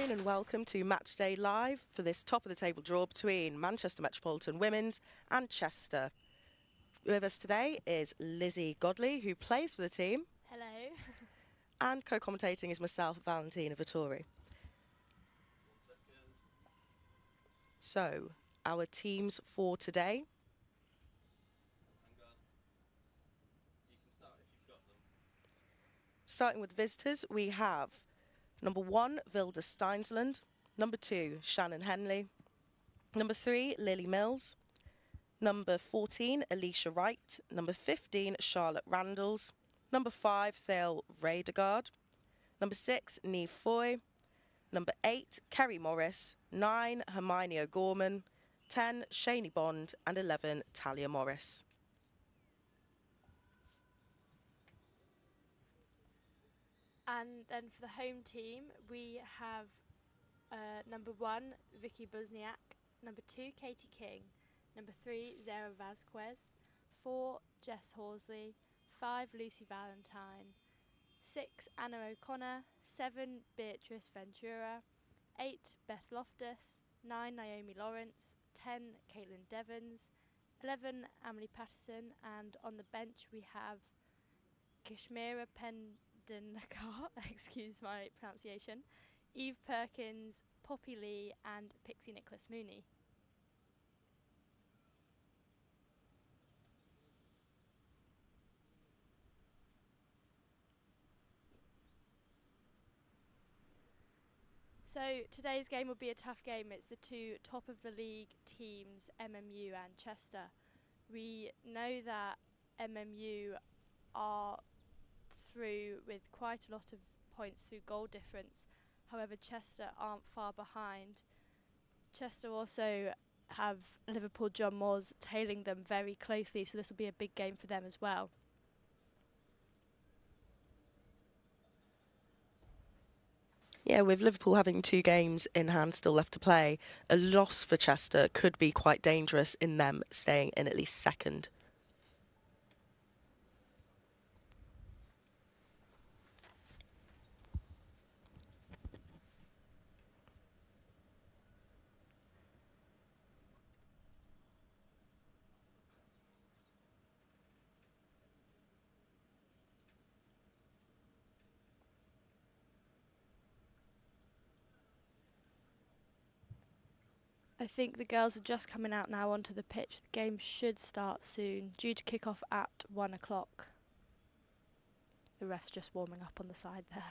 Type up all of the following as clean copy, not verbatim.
afternoon and welcome to Matchday Live for this top of the table draw between Manchester Metropolitan Women's and Chester. With us today is Lizzie Godley, who plays for the team. Hello. And co-commentating is myself, Valentina Vittori. So, our teams for today. You can start if you've got them. Starting with visitors, we have number 1, Vilda Steinsland. Number 2, Shannon Henley. Number 3, Lily Mills. Number 14, Alicia Wright. Number 15, Charlotte Randalls. Number 5, Thale Radegaard. Number 6, Neve Foy. Number 8, Kerry Morris. 9, Hermione O'Gorman. 10, Shani Bond. And 11, Talia Morris. And then for the home team, we have number 1, Vicky Buzniak. Number 2, Katie King. Number 3, Zara Vasquez. 4, Jess Horsley. 5, Lucy Valentine. 6, Anna O'Connor. 7, Beatrice Ventura. 8, Beth Loftus. 9, Naomi Lawrence. 10, Caitlin Devons. 11, Emily Patterson. And on the bench we have Kashmira Pendonakar, excuse my pronunciation, Eve Perkins, Poppy Lee and Pixie Nicholas Mooney. So today's game will be a tough game. It's the two top of the league teams, MMU and Chester. We know that MMU are through with quite a lot of points through goal difference. However, Chester aren't far behind. Chester also have Liverpool John Moores tailing them very closely, so this will be a big game for them as well. Yeah, with Liverpool having 2 games in hand still left to play, a loss for Chester could be quite dangerous in them staying in at least second. I think the girls are just coming out now onto the pitch. The game should start soon, due to kick off at 1 o'clock. The ref's just warming up on the side there.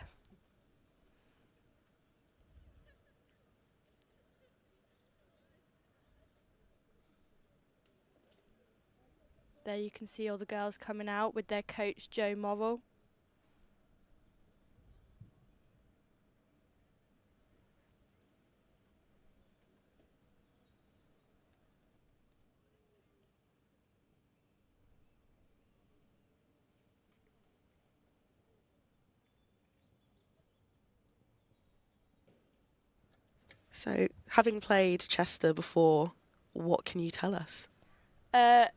There you can see all the girls coming out with their coach Joe Morrill. So, having played Chester before, what can you tell us?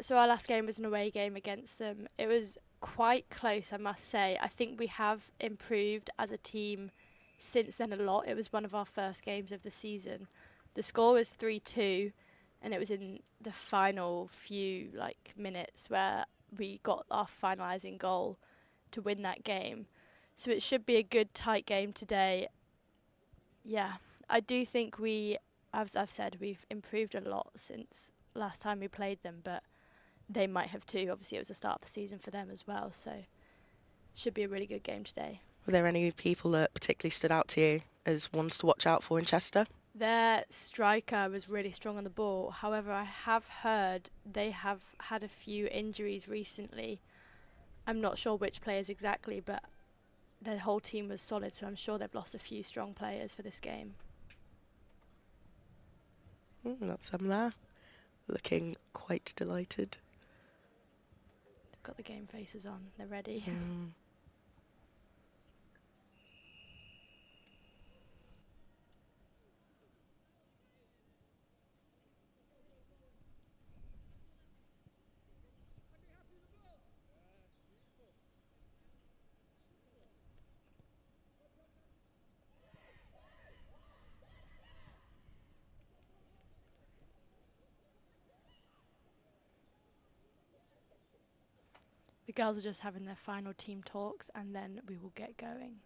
So our last game was an away game against them. It was quite close, I must say. I think we have improved as a team since then a lot. It was one of our first games of the season. The score was 3-2, and it was in the final few minutes where we got our finalising goal to win that game. So it should be a good tight game today. Yeah, I do think as I've said, we've improved a lot since last time we played them, but they might have too. Obviously, it was the start of the season for them as well, so should be a really good game today. Were there any people that particularly stood out to you as ones to watch out for in Chester? Their striker was really strong on the ball. However, I have heard they have had a few injuries recently. I'm not sure which players exactly, but their whole team was solid, so I'm sure they've lost a few strong players for this game. That's them there, looking quite delighted. They've got the game faces on, they're ready. The girls are just having their final team talks and then we will get going.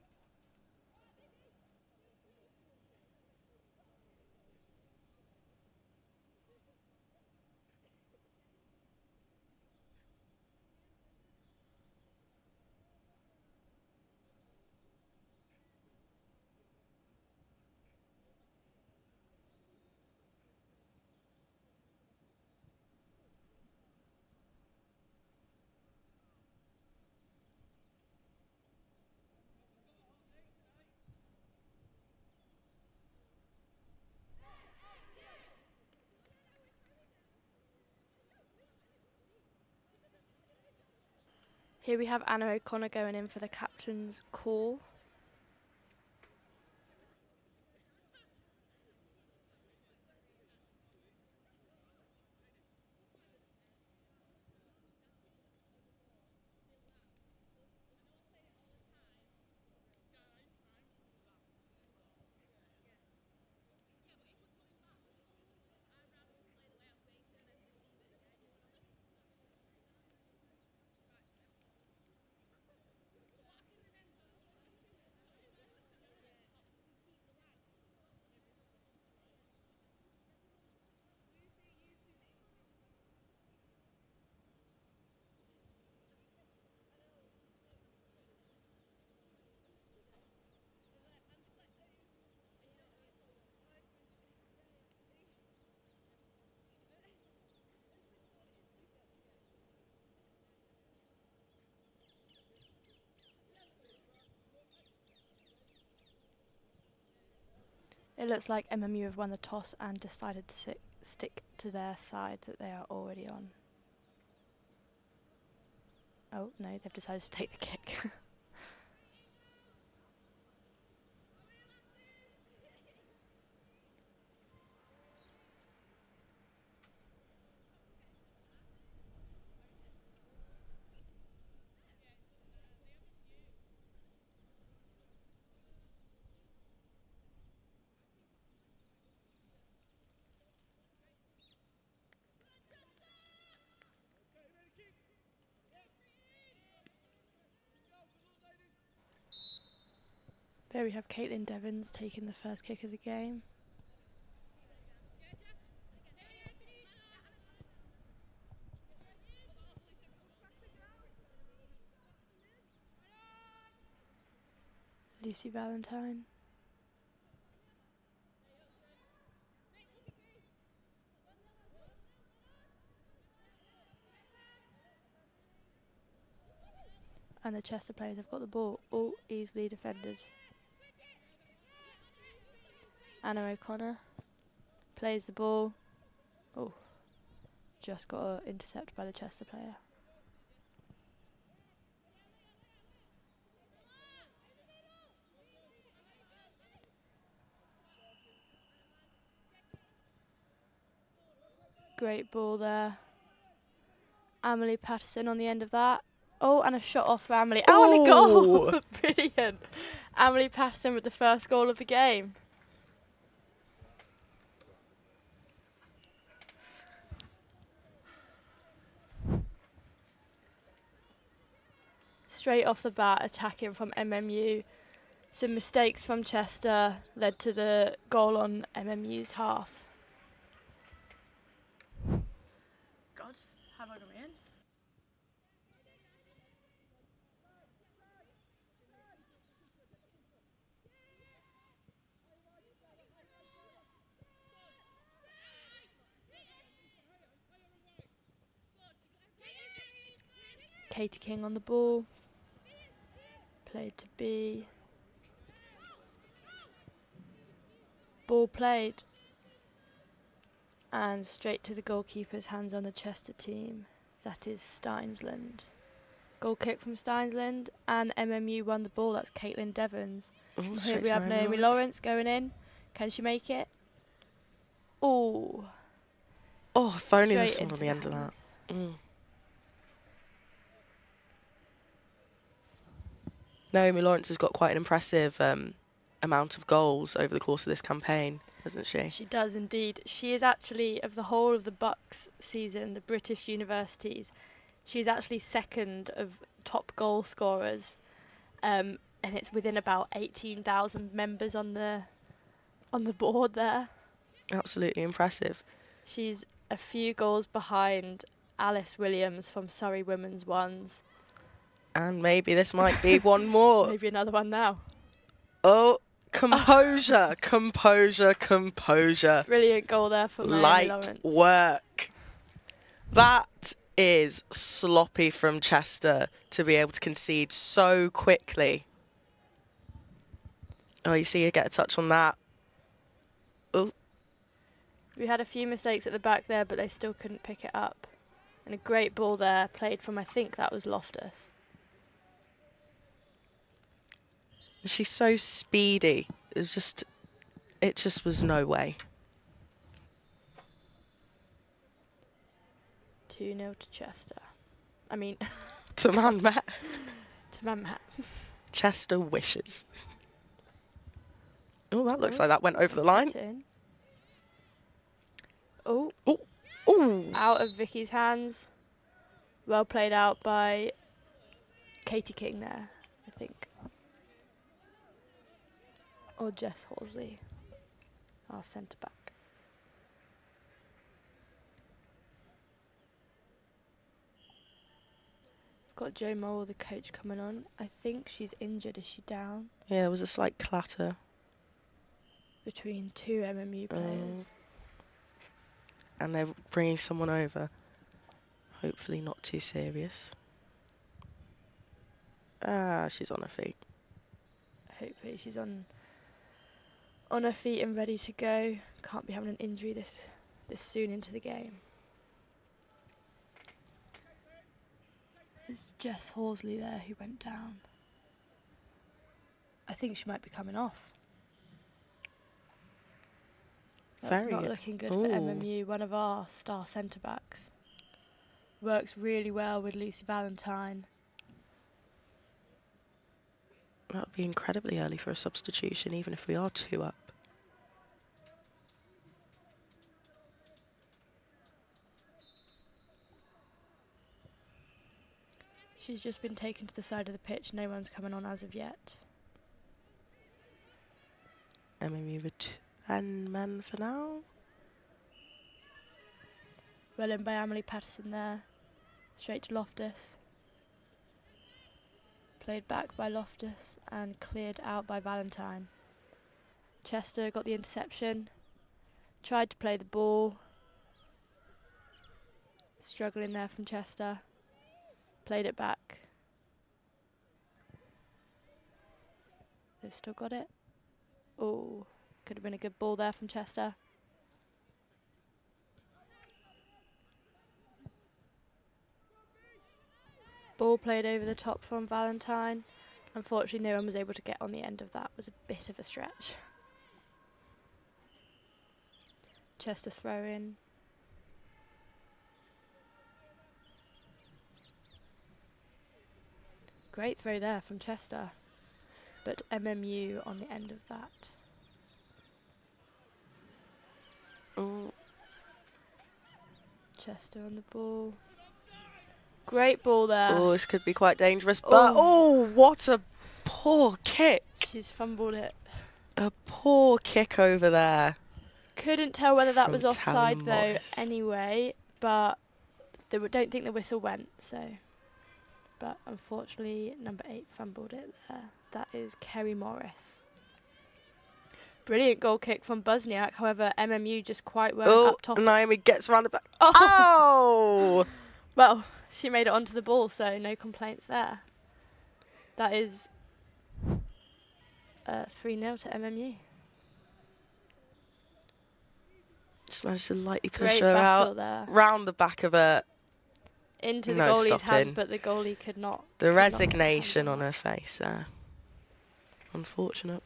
Here we have Anna O'Connor going in for the captain's call. It looks like MMU have won the toss and decided to stick to their side that they are already on. Oh, no, they've decided to take the kick. There we have Caitlin Devons taking the first kick of the game. Lucy Valentine. And the Chester players have got the ball, all easily defended. Anna O'Connor plays the ball. Oh, just got intercepted by the Chester player. Great ball there. Emily Patterson on the end of that. Oh, and a shot off for Emily. Oh, and a goal! Brilliant. Emily Patterson with the first goal of the game. Straight off the bat, attacking from MMU. Some mistakes from Chester led to the goal on MMU's half. God, how am I going in? Katie King on the ball. Played to B. Ball played. And straight to the goalkeeper's hands on the Chester team. That is Steinsland. Goal kick from Steinsland, and MMU won the ball. That's Caitlin Devons. Oh, Here we have Naomi Lawrence going in. Can she make it? Oh. Oh, if only there was someone on the end of that. Naomi Lawrence has got quite an impressive amount of goals over the course of this campaign, hasn't she? She does indeed. She is actually, of the whole of the Bucs season, the British universities, She's actually second of top goal scorers, and it's within about 18,000 members on the board there. Absolutely impressive. She's a few goals behind Alice Williams from Surrey Women's Ones. And maybe this might be one more. Maybe another one now. Oh, composure, composure, composure. Brilliant goal there for Naomi Light Lawrence. work. That is sloppy from Chester to be able to concede so quickly. Oh, you see her get a touch on that. Oh, We had a few mistakes at the back there, but they still couldn't pick it up. And a great ball there, played from, I think that was Loftus. she's so speedy. It just was no way. 2-0 to Chester. I mean, To man Matt. to Mammat. Chester wishes. Oh, that looks like that went over the line. Oh, Oh, oh. out of Vicky's hands. Well played out by Katie King there, I think. Or Jess Horsley, our centre back. Got Jo Mole, the coach, coming on. I think she's injured. Is she down? Yeah, there was a slight clatter. Between two MMU players. And they're bringing someone over. Hopefully not too serious. Ah, she's on her feet. Hopefully she's on her feet and ready to go. Can't be having an injury this soon into the game. There's Jess Horsley there who went down. I think she might be coming off. That's Very not good. looking good Ooh. for MMU, one of our star centre-backs. Works really well with Lucy Valentine. That would be incredibly early for a substitution, even if we are 2 up. She's just been taken to the side of the pitch. No one's coming on as of yet. MMU with 10 men for now. Well in by Emily Patterson there. Straight to Loftus. Played back by Loftus and cleared out by Valentine. Chester got the interception. Tried to play the ball. Struggling there from Chester. Played it back. They've still got it. Oh, could have been a good ball there from Chester. Ball played over the top from Valentine. Unfortunately, no one was able to get on the end of that. It was a bit of a stretch. Chester throw in. Great throw there from Chester. But MMU on the end of that. Oh, Chester on the ball. Great ball there. oh, this could be quite dangerous. But, oh, what a poor kick. She's fumbled it. A poor kick over there. Couldn't tell whether that From was offside Talon though Morris. anyway, but don't think the whistle went, so. But unfortunately, number 8 fumbled it there. That is Kerry Morris. Brilliant goal kick from Buzniak. However, MMU just quite weren't up top. Naomi gets round the back. Oh! Oh! Well, she made it onto the ball, so no complaints there. That is 3-0 to MMU. Just managed to lightly push Great her battle out. there. Round the back of her. Into the No goalie's hands, stopping. but the goalie could not. The could not get her resignation hands on her face there. Unfortunate.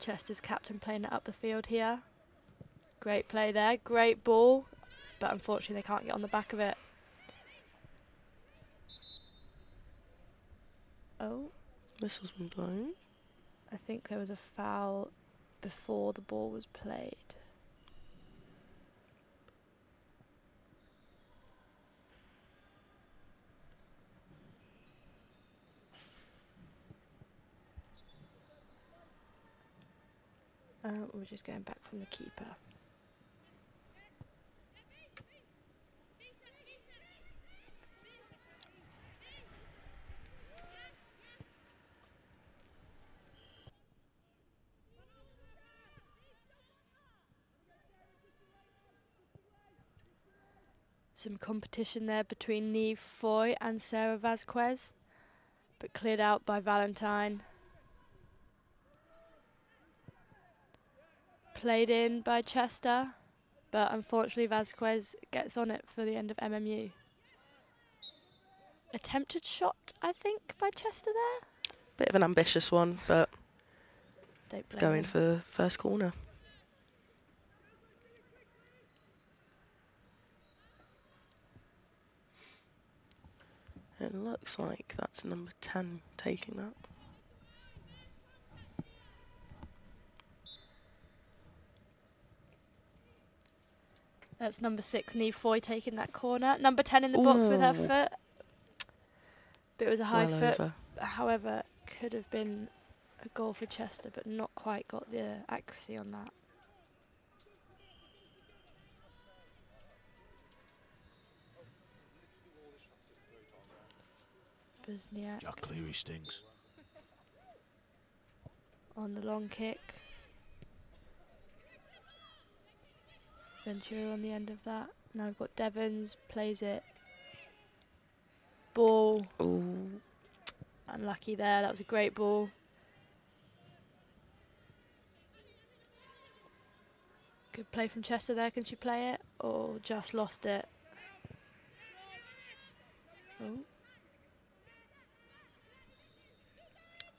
Chester's captain playing it up the field here. Great play there, great ball, but unfortunately they can't get on the back of it. Oh, Whistle's been blown. I think there was a foul before the ball was played. We're just going back from the keeper. Some competition there between Neve Foy and Sarah Vasquez, but cleared out by Valentine. Played in by Chester, but unfortunately Vasquez gets on it for the end of MMU. Attempted shot, I think, by Chester there. Bit of an ambitious one, but Don't it's blame going him. for first corner. It looks like that's number 10 taking that. That's number 6, Neve Foy, taking that corner. Number 10 in the box with her Ooh. foot. But it was a high Well foot. over. However, could have been a goal for Chester, but not quite got the accuracy on that. Busniak Jack Cleary stinks. on the long kick. Ventura on the end of that. Now we've got Devons, plays it. Ball, Ooh. unlucky there, that was a great ball. Good play from Chester there, can she play it? Or just lost it? Oh.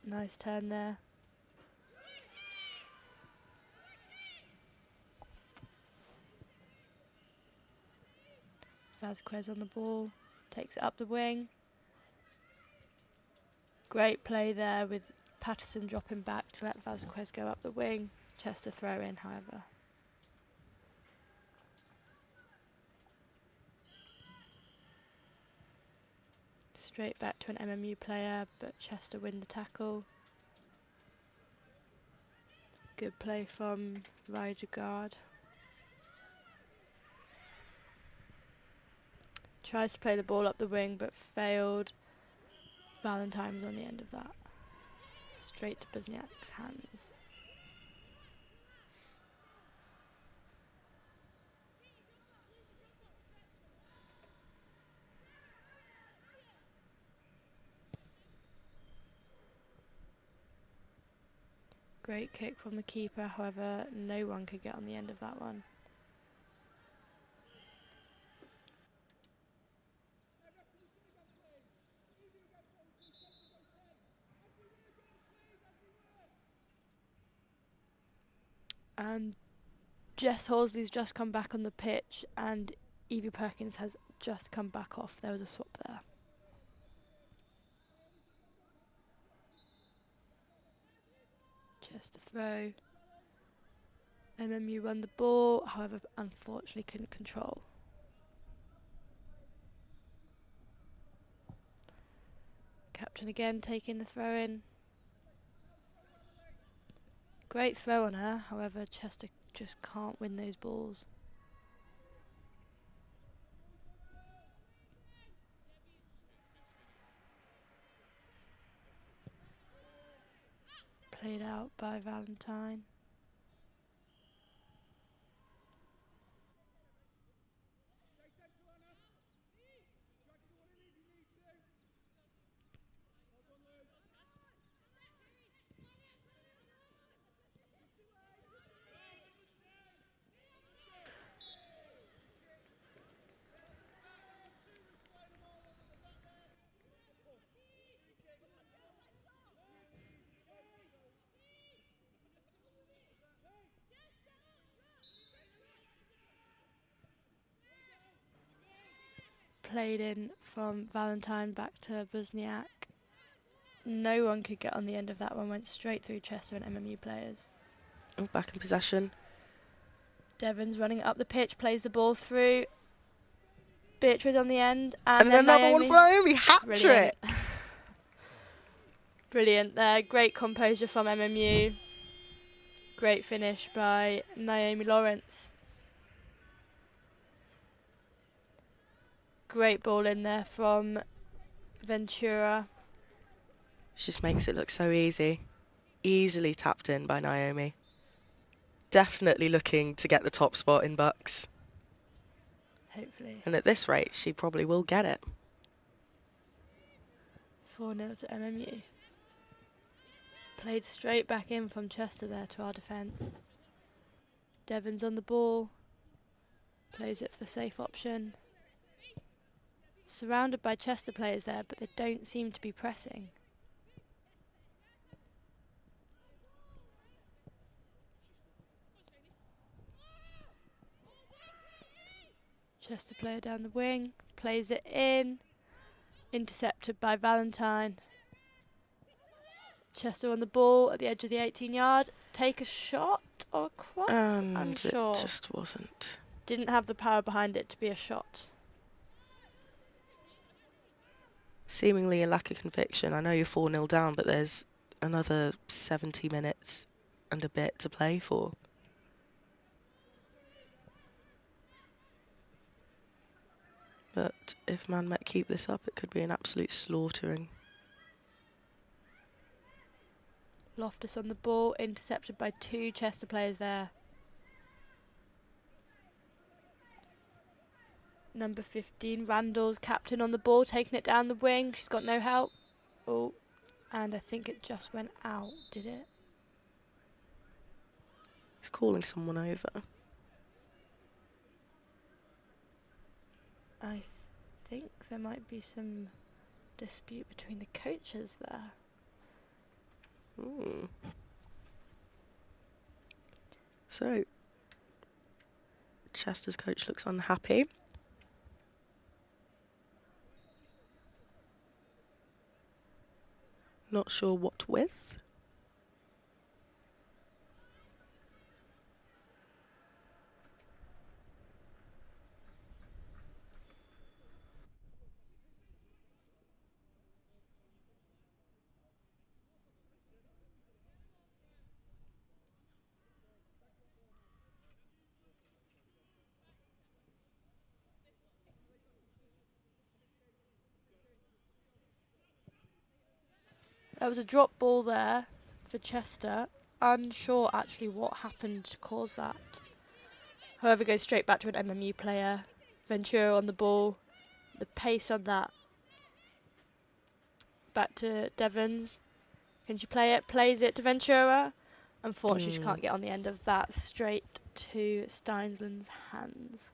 Nice turn there. Vasquez on the ball, takes it up the wing. Great play there with Patterson dropping back to let Vasquez go up the wing. Chester throw in, however. Straight back to an MMU player, but Chester win the tackle. Good play from Ryder Guard. Tries to play the ball up the wing, but failed. Valentine was on the end of that. Straight to Busniak's hands. Great kick from the keeper, however, no one could get on the end of that one. And Jess Horsley's just come back on the pitch, and Evie Perkins has just come back off. There was a swap there. Chester throw. MMU won the ball, however, unfortunately couldn't control. Captain again taking the throw in. Great throw on her, however, Chester just can't win those balls. Played out by Valentine. Played in from Valentine back to Busniak. No one could get on the end of that one, went straight through Chester and MMU players. Oh, back in possession. Devon's running up the pitch, plays the ball through. Beatrice on the end. And then another one Naomi. for Naomi, hat Brilliant. trick. Brilliant there, great composure from MMU. Great finish by Naomi Lawrence. Great ball in there from Ventura. Just makes it look so easy. Easily tapped in by Naomi. Definitely looking to get the top spot in Bucs. Hopefully. And at this rate, she probably will get it. 4-0 to MMU. Played straight back in from Chester there to our defence. Devon's on the ball. Plays it for the safe option. Surrounded by Chester players there, but they don't seem to be pressing. Chester player down the wing. Plays it in. Intercepted by Valentine. Chester on the ball at the edge of the 18-yard. Take a shot or a cross? And Unsure. it just wasn't. Didn't have the power behind it to be a shot. Seemingly a lack of conviction. I know you're 4-0 down, but there's another 70 minutes and a bit to play for. But if Man Met keep this up, it could be an absolute slaughtering. Loftus on the ball, intercepted by 2 Chester players there. Number 15, Randall's captain on the ball, taking it down the wing. She's got no help. Oh, and I think it just went out, did it? He's calling someone over. I think there might be some dispute between the coaches there. So, Chester's coach looks unhappy. Not sure what with. There was a drop ball there for Chester. Unsure actually what happened to cause that. However, goes straight back to an MMU player. Ventura on the ball. The pace on that. Back to Devons. Can she play it? Plays it to Ventura. Unfortunately, she can't get on the end of that. Straight to Steinsland's hands.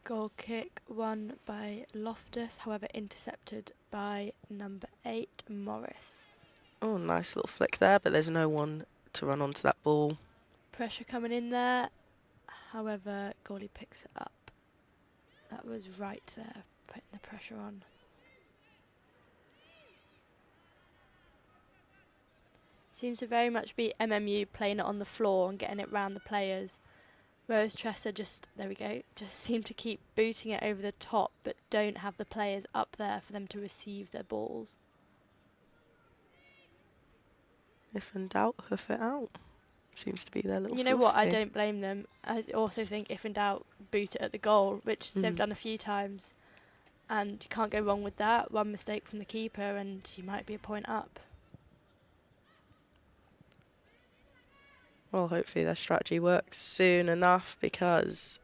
Goal kick won by Loftus, however intercepted by number 8, Morris. Oh, nice little flick there, but there's no one to run onto that ball. Pressure coming in there, however goalie picks it up. That was right there, putting the pressure on. Seems to very much be MMU playing it on the floor and getting it round the players. Whereas Chester just seem to keep booting it over the top, but don't have the players up there for them to receive their balls. If in doubt, hoof it out. Seems to be their little You know what? I philosophy. don't blame them. I also think if in doubt, boot it at the goal, which they've done a few times. And you can't go wrong with that. One mistake from the keeper and you might be a point up. Well, hopefully their strategy works soon enough because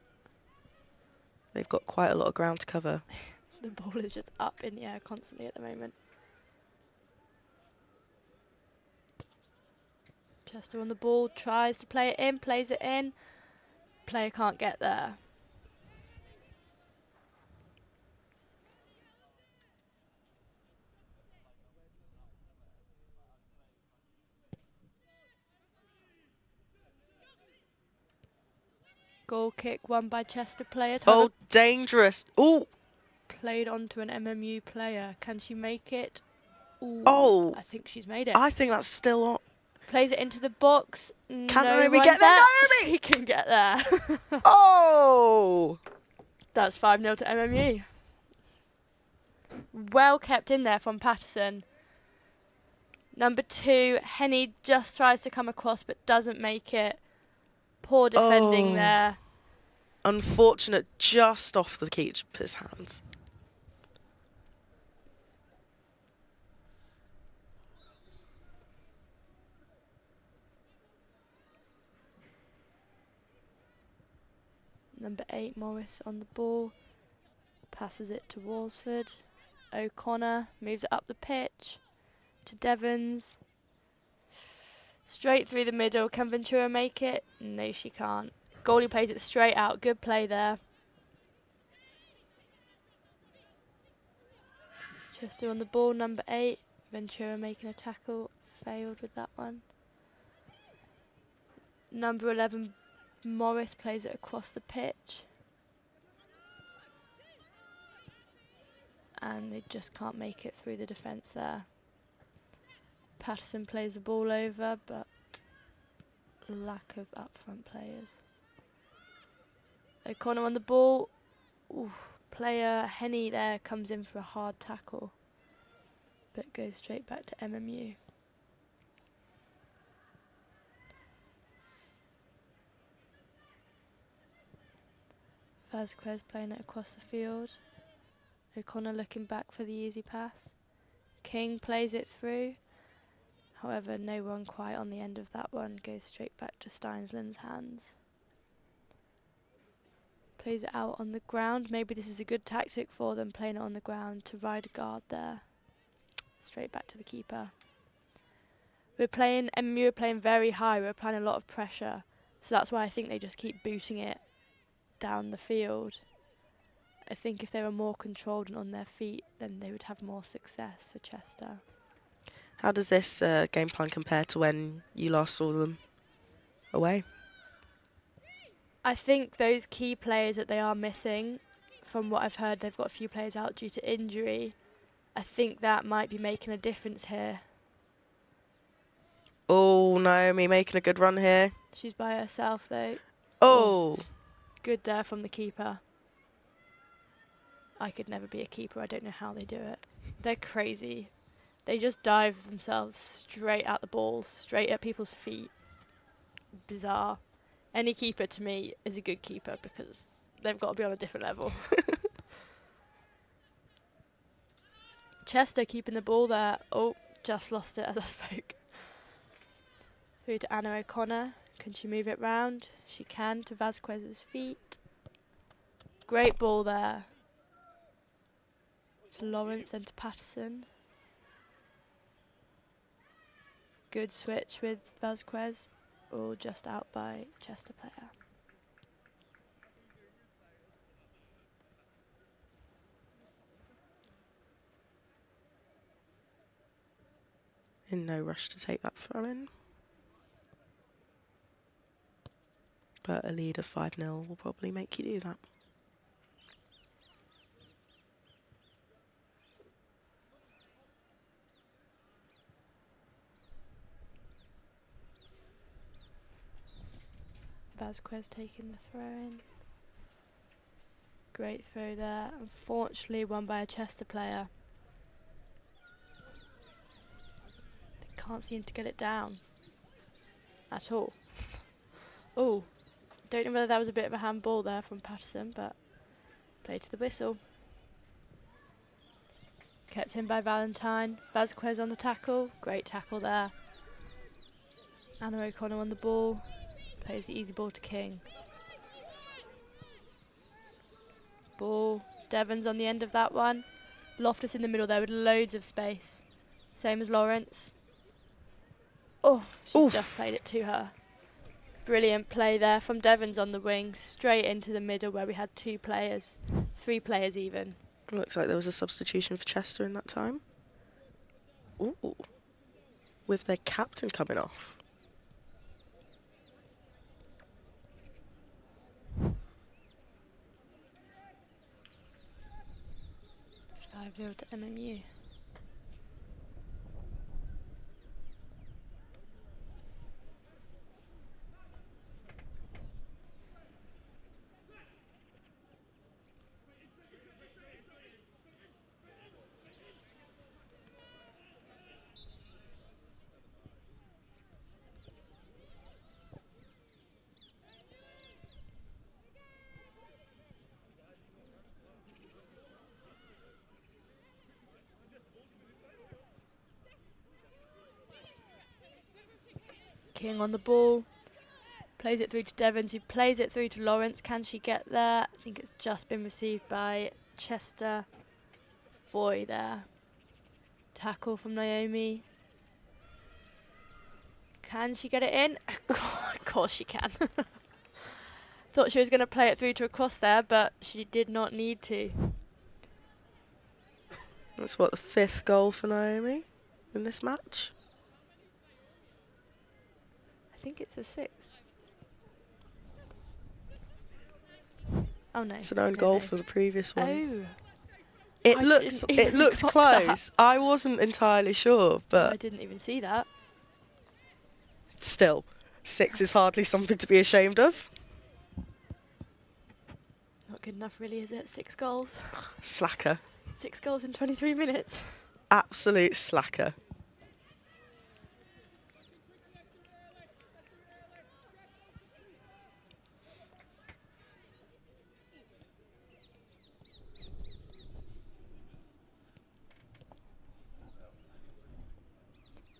they've got quite a lot of ground to cover. The ball is just up in the air constantly at the moment. Chester on the ball, tries to play it in, plays it in. Player can't get there. Goal kick won by Chester player. Oh, dangerous. Ooh. Played onto an MMU player. Can she make it? Ooh, Oh. I think she's made it. I think that's still on. Plays it into the box. Can No Naomi one's get there? there. Naomi! She can get there. Oh! That's 5-0 to MMU. Well kept in there from Patterson. Number 2, Henny just tries to come across but doesn't make it. Poor defending Oh. there. Unfortunate, just off the keeper's hands. Number 8, Morris on the ball. Passes it to Walsford. O'Connor moves it up the pitch to Devons. Straight through the middle. Can Ventura make it? No, she can't. Goalie plays it straight out. Good play there. Chester on the ball, number 8. Ventura making a tackle. Failed with that one. Number 11, Morris plays it across the pitch. And they just can't make it through the defence there. Patterson plays the ball over, but lack of up-front players. O'Connor on the ball. Ooh, player Henny there comes in for a hard tackle, but goes straight back to MMU. Vasquez playing it across the field. O'Connor looking back for the easy pass. King plays it through. However, no one quite on the end of that one. Goes straight back to Steinsland's hands. Plays it out on the ground. Maybe this is a good tactic for them, playing it on the ground to ride a guard there. Straight back to the keeper. MMU are playing very high. We're applying a lot of pressure. So that's why I think they just keep booting it down the field. I think if they were more controlled and on their feet, then they would have more success for Chester. How does this game plan compare to when you last saw them away? I think those key players that they are missing, from what I've heard, they've got a few players out due to injury. I think that might be making a difference here. Oh, Naomi making a good run here. She's by herself though. Oh. Good there from the keeper. I could never be a keeper. I don't know how they do it. They're crazy. They just dive themselves straight at the ball, straight at people's feet. Bizarre. Any keeper to me is a good keeper because they've got to be on a different level. Chester keeping the ball there. Oh, just lost it as I spoke. Through to Anna O'Connor. Can she move it round? She can, to Vasquez's feet. Great ball there. To Lawrence, then to Patterson. Good switch with Vasquez. All just out by Chester player. In no rush to take that throw in. But a lead of 5-0 will probably make you do that. Vasquez taking the throw in. Great throw there. Unfortunately won by a Chester player. They can't seem to get it down at all. Oh, don't know whether that was a bit of a handball there from Patterson, but played to the whistle. Kept in by Valentine. Vasquez on the tackle. Great tackle there. Anna O'Connor on the ball. Plays the easy ball to King. Ball. Devons on the end of that one. Loftus in the middle there with loads of space. Same as Lawrence. Oh, she just played it to her. Brilliant play there from Devons on the wing. Straight into the middle where we had 2 players. 3 players even. Looks like there was a substitution for Chester in that time. Ooh. With their captain coming off. 5-0 to MMU. King on the ball. Plays it through to Devons, who plays it through to Lawrence. Can she get there? I think it's just been received by Chester. Foy there. Tackle from Naomi. Can she get it in? Of course she can. Thought she was going to play it through to a cross there, but she did not need to. That's what, the 5th goal for Naomi in this match? I think it's the 6th. Oh no. It's an own goal for the previous one. Oh. It I looks, didn't it even looked clock close. I wasn't entirely sure, I but didn't even see that. still, 6 is hardly something to be ashamed of. Not good enough really, is it? 6 goals. Slacker. 6 goals in 23 minutes. Absolute slacker.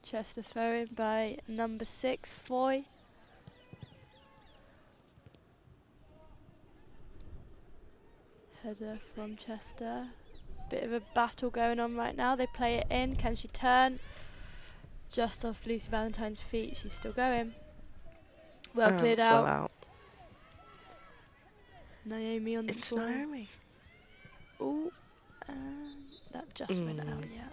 Chester throw-in by number 6, Foy. Header from Chester. Bit of a battle going on right now. They play it in. Can she turn? Just off Lucy Valentine's feet. She's still going. Well cleared It's out. well out. Naomi on the Into ball. Naomi. Ooh, that just went out, yeah.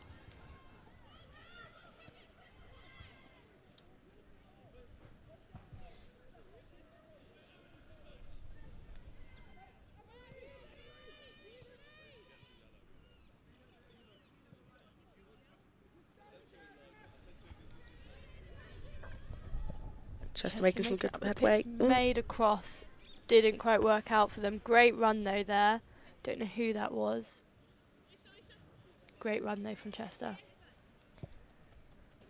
Chester making some good up the pitch, headway. Made a cross. Didn't quite work out for them. Great run though there. Don't know who that was. Great run though from Chester.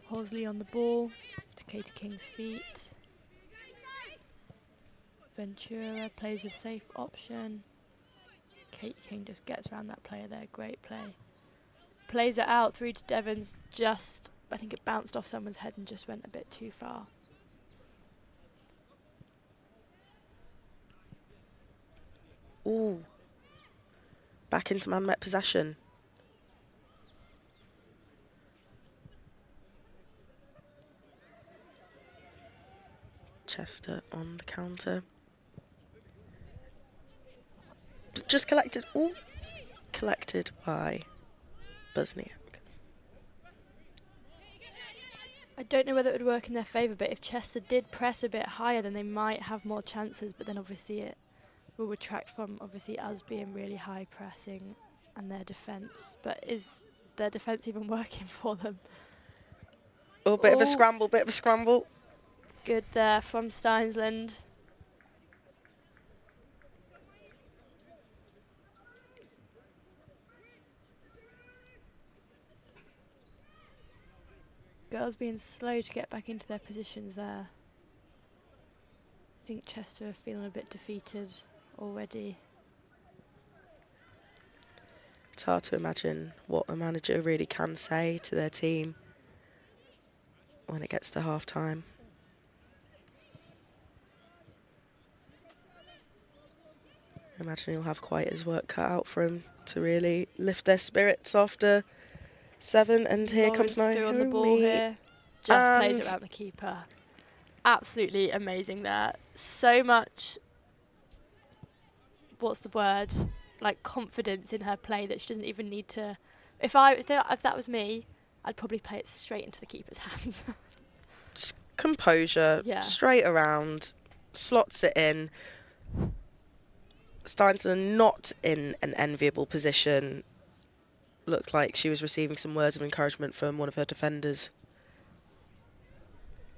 Horsley on the ball to Katie King's feet. Ventura plays a safe option. Katie King just gets around that player there. Great play. Plays it out through to Devons. Just, I think it bounced off someone's head and just went a bit too far. Ooh. Back into man-met possession. Chester on the counter. Just collected. Ooh. Collected by Busniak. I don't know whether it would work in their favour, but if Chester did press a bit higher, then they might have more chances, but then obviously it will retract from obviously us being really high pressing and their defence. But is their defence even working for them? Oh, bit of a scramble, bit of a scramble. Good there from Steinsland. Girls being slow to get back into their positions there. I think Chester are feeling a bit defeated already. It's hard to imagine what a manager really can say to their team when it gets to half-time. I imagine he'll have quite his work cut out for him to really lift their spirits after 7. And here comes Lawrence through on the ball here. Just plays it around the keeper. Absolutely amazing there. So much, what's the word? Like confidence in her play that she doesn't even need to. If that was me, I'd probably play it straight into the keeper's hands. Just composure, Yeah. straight around, slots it in. Steinsland not in an enviable position. Looked like she was receiving some words of encouragement from one of her defenders.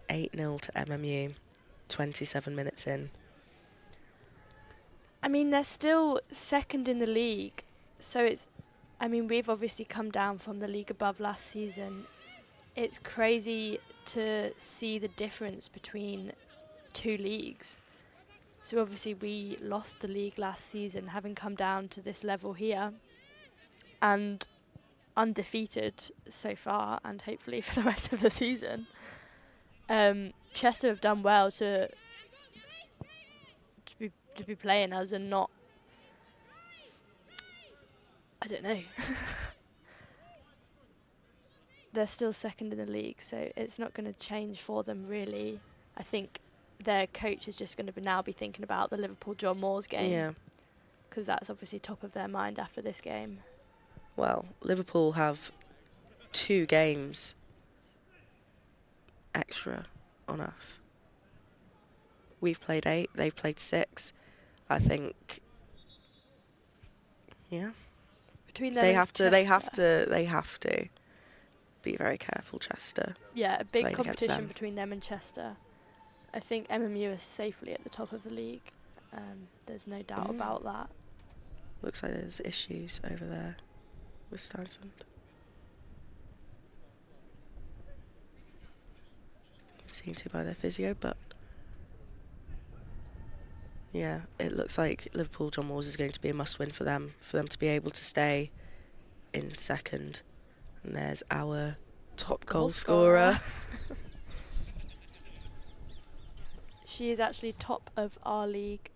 8-0 to MMU, 27 minutes in. I mean, they're still second in the league, so we've obviously come down from the league above last season. It's crazy to see the difference between 2 leagues. So obviously we lost the league last season, having come down to this level here, and undefeated so far, and hopefully for the rest of the season. Chester have done well to be playing us and not. I don't know. They're still second in the league, so it's not going to change for them really. I think their coach is just going to now be thinking about the Liverpool John Moores game. Yeah. Because that's obviously top of their mind after this game. Well, Liverpool have 2 games extra on us. We've played 8, they've played 6. I think, yeah. Between them They and have to Chester. be very careful, Chester. Yeah, a big playing against competition them. between them and Chester. I think MMU is safely at the top of the league. There's no doubt about that. Looks like there's issues over there with Steinsland. Seen to by their physio, but yeah, it looks like Liverpool John Moores is going to be a must-win for them to be able to stay in second. And there's our top goal scorer. She is actually top of our league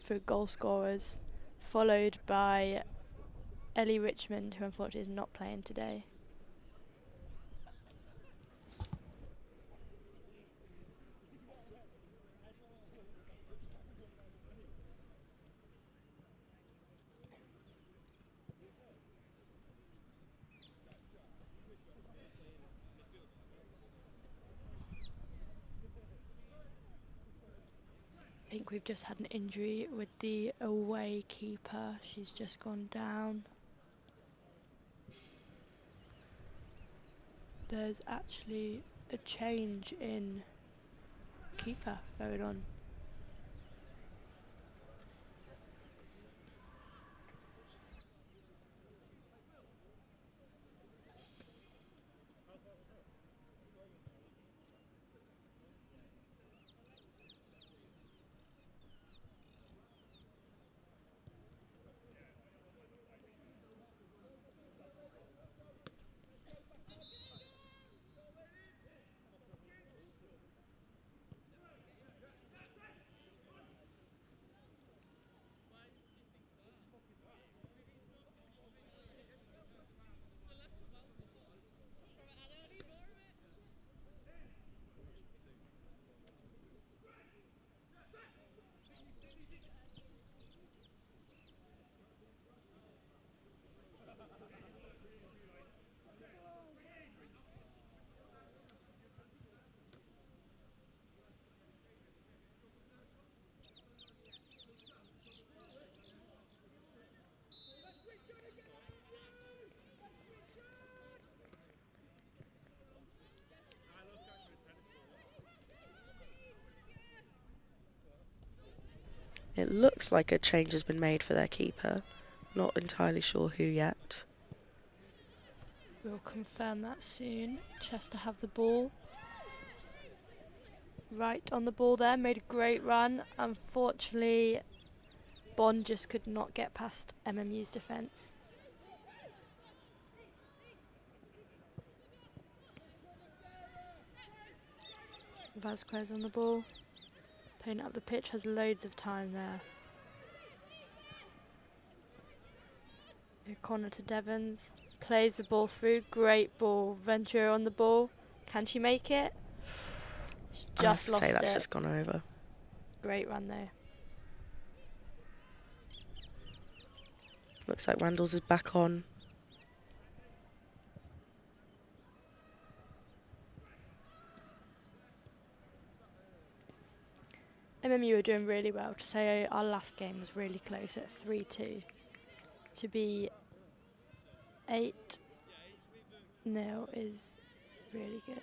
for goal scorers, followed by Ellie Richmond, who unfortunately is not playing today. I think we've just had an injury with the away keeper. She's just gone down. There's actually a change in keeper going on. It looks like a change has been made for their keeper. Not entirely sure who yet. We'll confirm that soon. Chester have the ball. Right on the ball there, made a great run. Unfortunately, Bond just could not get past MMU's defence. Vasquez on the ball. Playing up the pitch, has loads of time there. A corner to Devons. Plays the ball through. Great ball. Ventura on the ball. Can she make it? She's I have just to lost say that's it. just gone over. Great run though. Looks like Randall's is back on. MMU are doing really well. To say our last game was really close at 3-2. To be 8-0 is really good.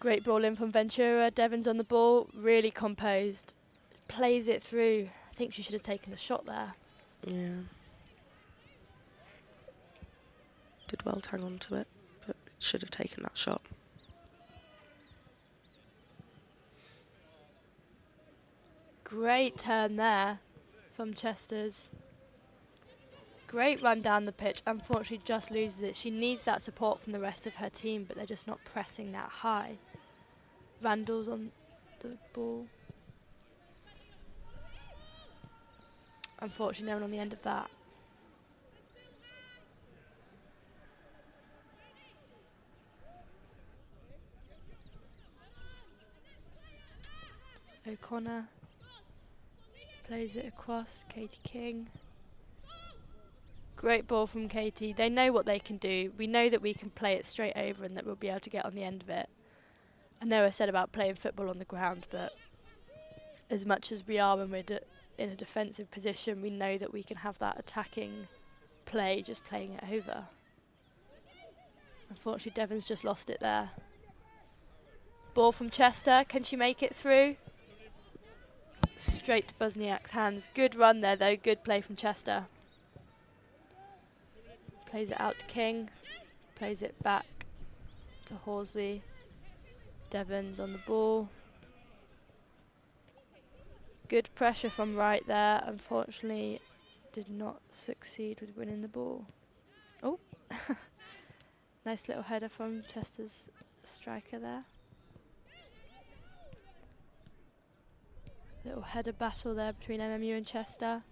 Great ball in from Ventura. Devon's on the ball, really composed. Plays it through. I think she should have taken the shot there. Yeah. Did well to hang on to it, but should have taken that shot. Great turn there from Chester's. Great run down the pitch. Unfortunately, just loses it. She needs that support from the rest of her team, but they're just not pressing that high. Randall's on the ball. Unfortunately, no one on the end of that. O'Connor plays it across. Katie King. Great ball from Katie. They know what they can do. We know that we can play it straight over and that we'll be able to get on the end of it. I know I said about playing football on the ground, but as much as we are when we're in a defensive position, we know that we can have that attacking play, just playing it over. Unfortunately, Devon's just lost it there. Ball from Chester. Can she make it through? Straight to Buzniak's hands. Good run there, though. Good play from Chester. Plays it out to King. Plays it back to Horsley. Devon's on the ball. Good pressure from right there. Unfortunately, did not succeed with winning the ball. Oh, nice little header from Chester's striker there. Little header battle there between MMU and Chester.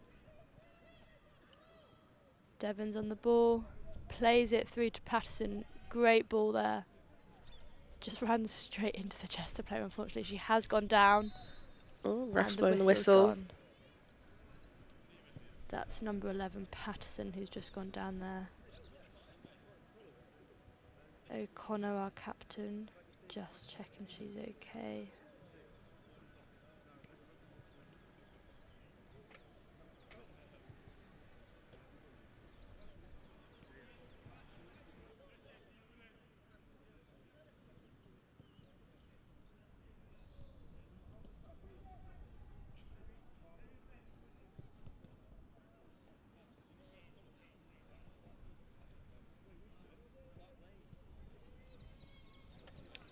Devon's on the ball. Plays it through to Patterson. Great ball there. Just ran straight into the Chester player, unfortunately. She has gone down. Oh, ref's And blowing the whistle. gone. That's number 11, Patterson, who's just gone down there. O'Connor, our captain, just checking she's okay.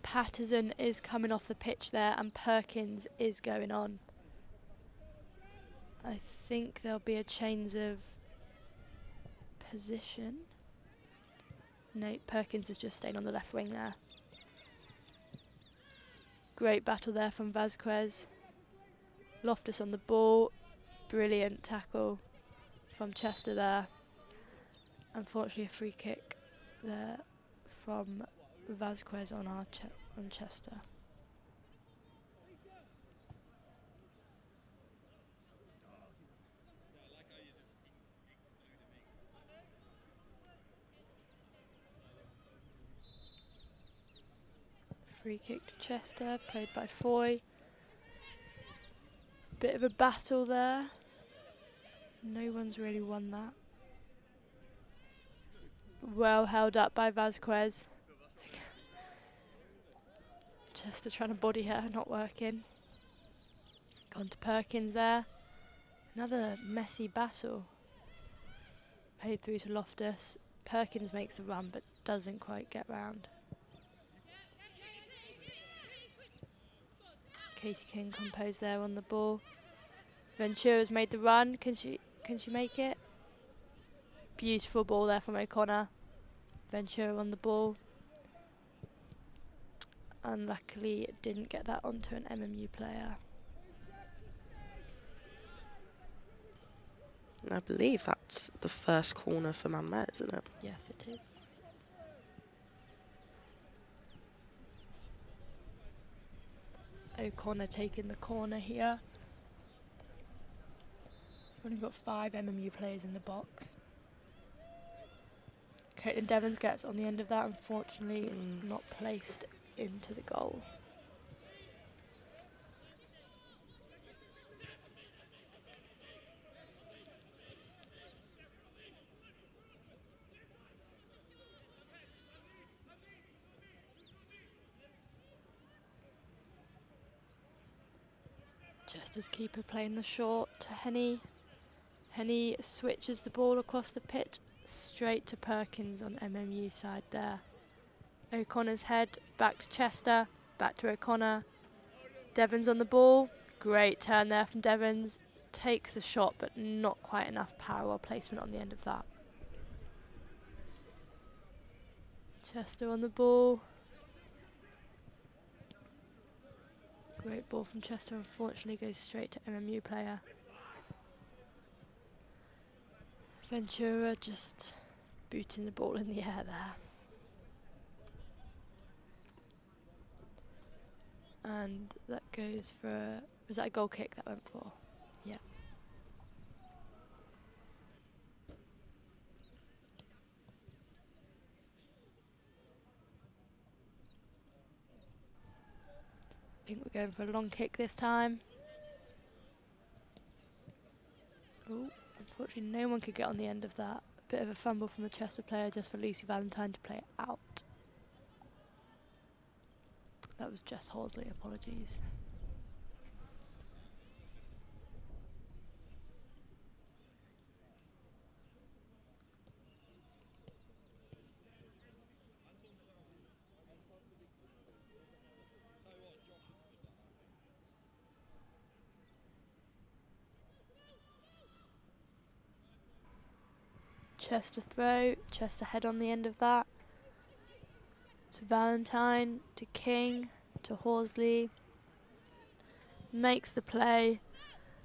Patterson is coming off the pitch there and Perkins is going on. I think there'll be a change of position. No, Perkins is just staying on the left wing there. Great battle there from Vasquez. Loftus on the ball. Brilliant tackle from Chester there. Unfortunately, a free kick there from Vasquez on our on Chester. Free kick to Chester, played by Foy. Bit of a battle there. No one's really won that. Well held up by Vasquez. Chester trying to body her, not working. Gone to Perkins there. Another messy battle. Played through to Loftus. Perkins makes the run but doesn't quite get round. Katie King composed there on the ball. Ventura's made the run. Can she make it? Beautiful ball there from O'Connor. Ventura on the ball. Unluckily, it didn't get that onto an MMU player. And I believe that's the first corner for Man Met, isn't it? Yes, it is. O'Connor taking the corner here. We've only got 5 MMU players in the box. Caitlin Devons gets on the end of that, unfortunately not placed into the goal. Chester's keeper playing the short to Henny. Henny switches the ball across the pitch straight to Perkins on MMU side there. O'Connor's head back to Chester, back to O'Connor. Devons on the ball. Great turn there from Devons. Takes the shot, but not quite enough power or placement on the end of that. Chester on the ball. Great ball from Chester, unfortunately goes straight to MMU player. Ventura just booting the ball in the air there. And that goes for, was that a goal kick that went for? Yeah. I think we're going for a long kick this time. Oh, unfortunately no one could get on the end of that. A bit of a fumble from the Chester player just for Lucy Valentine to play it out. That was Jess Horsley, apologies. Chester throw, Chester head on the end of that. To Valentine, to King, to Horsley. Makes the play,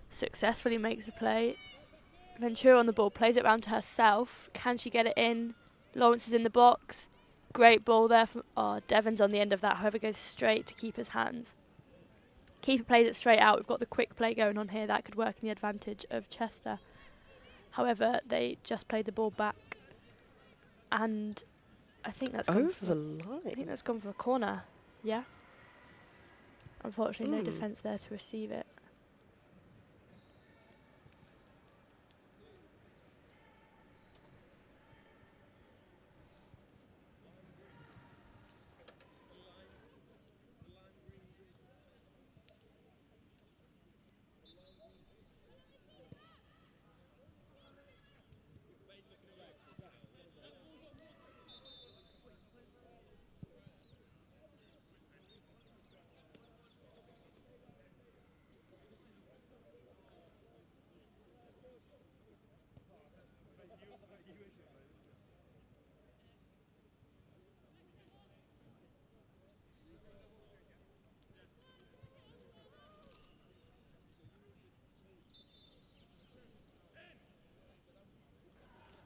successfully makes the play. Ventura on the ball, plays it round to herself. Can she get it in? Lawrence is in the box. Great ball there from Devons on the end of that, however goes straight to keeper's hands. Keeper plays it straight out. We've got the quick play going on here. That could work in the advantage of Chester. However, they just played the ball back. And I think that's gone over the line. I think that's gone for a corner. Yeah. Unfortunately, no defence there to receive it.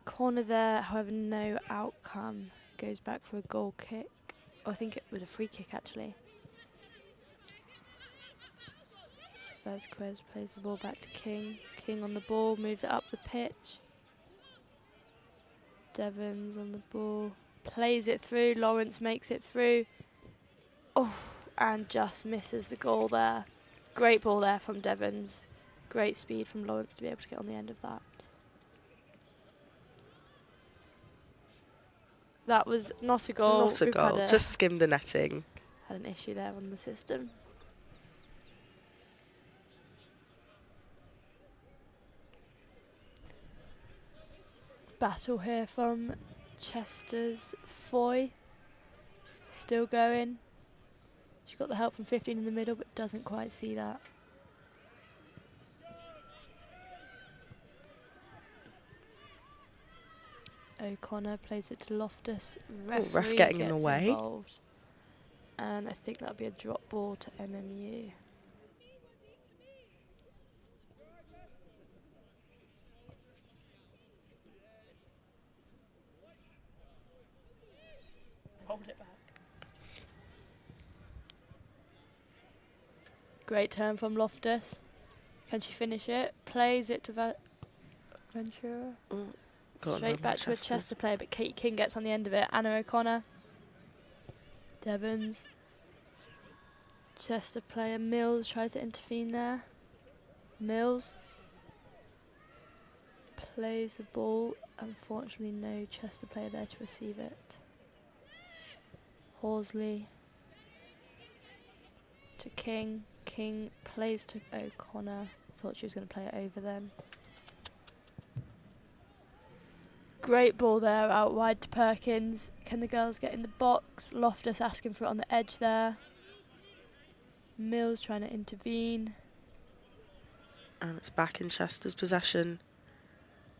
Corner there, however, no outcome. Goes back for a goal kick. Oh, I think it was a free kick, actually. Vasquez plays the ball back to King. King on the ball, moves it up the pitch. Devons on the ball, plays it through. Lawrence makes it through. Oh, and just misses the goal there. Great ball there from Devons. Great speed from Lawrence to be able to get on the end of that. That was not a goal. Not a goal, just skimmed the netting. Had an issue there on the system. Battle here from Chester's Foy. Still going. She got the help from 15 in the middle, but doesn't quite see that. O'Connor plays it to Loftus. Ref getting in the way. Involved. And I think that'll be a drop ball to MMU. Hold it back. Great turn from Loftus. Can she finish it? Plays it to Ventura. Straight back to a Chester player, but Kate King gets on the end of it. Anna O'Connor. Devons. Chester player Mills tries to intervene there. Mills plays the ball. Unfortunately, no Chester player there to receive it. Horsley to King. King plays to O'Connor. Thought she was going to play it over then. Great ball there, out wide to Perkins. Can the girls get in the box? Loftus asking for it on the edge there. Mills trying to intervene. And it's back in Chester's possession.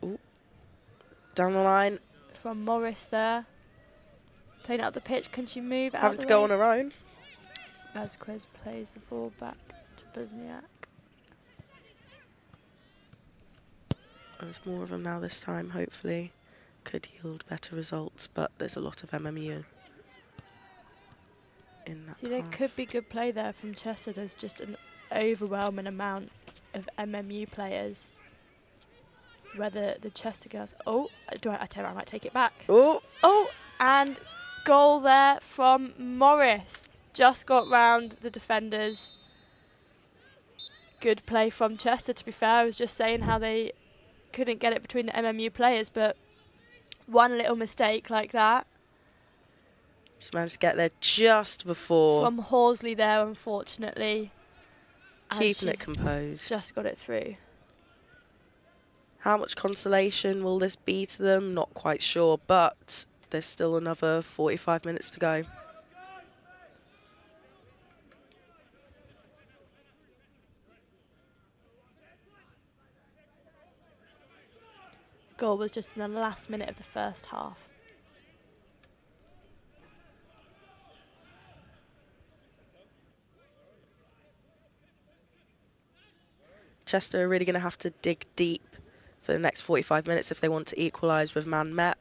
Ooh. Down the line. From Morris there. Playing out the pitch. Can she move out Having the to go way? on her own. Vasquez plays the ball back to Buzniak. There's more of them now this time, hopefully. Could yield better results, but there's a lot of MMU in that See, there half. could be good play there from Chester. There's just an overwhelming amount of MMU players. Whether the Chester girls... Oh, I tell you, I might take it back. Oh! Oh, and goal there from Morris. Just got round the defenders. Good play from Chester, to be fair. I was just saying how they couldn't get it between the MMU players, but one little mistake like that. Just managed to get there just before. From Horsley there, unfortunately. And Keeping it she's composed. Just got it through. How much consolation will this be to them? Not quite sure, but there's still another 45 minutes to go. Goal was just in the last minute of the first half. Chester are really going to have to dig deep for the next 45 minutes if they want to equalise with man met.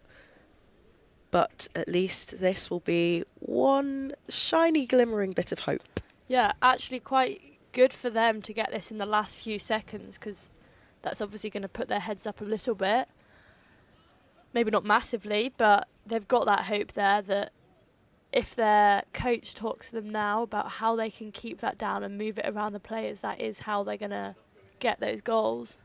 But at least this will be one shiny glimmering bit of hope. Yeah, actually quite good for them to get this in the last few seconds, because that's obviously going to put their heads up a little bit. Maybe not massively, but they've got that hope there that if their coach talks to them now about how they can keep that down and move it around the players, that is how they're going to get those goals.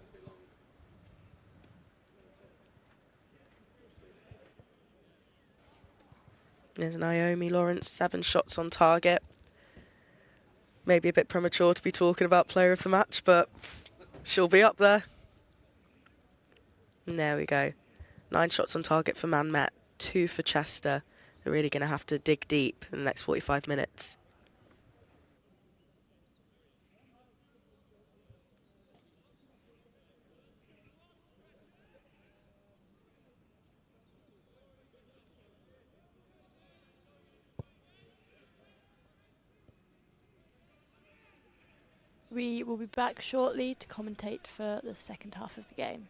There's Naomi Lawrence, 7 shots on target. Maybe a bit premature to be talking about player of the match, but she'll be up there. And there we go. 9 shots on target for man met, 2 for Chester. They're really going to have to dig deep in the next 45 minutes. We will be back shortly to commentate for the second half of the game.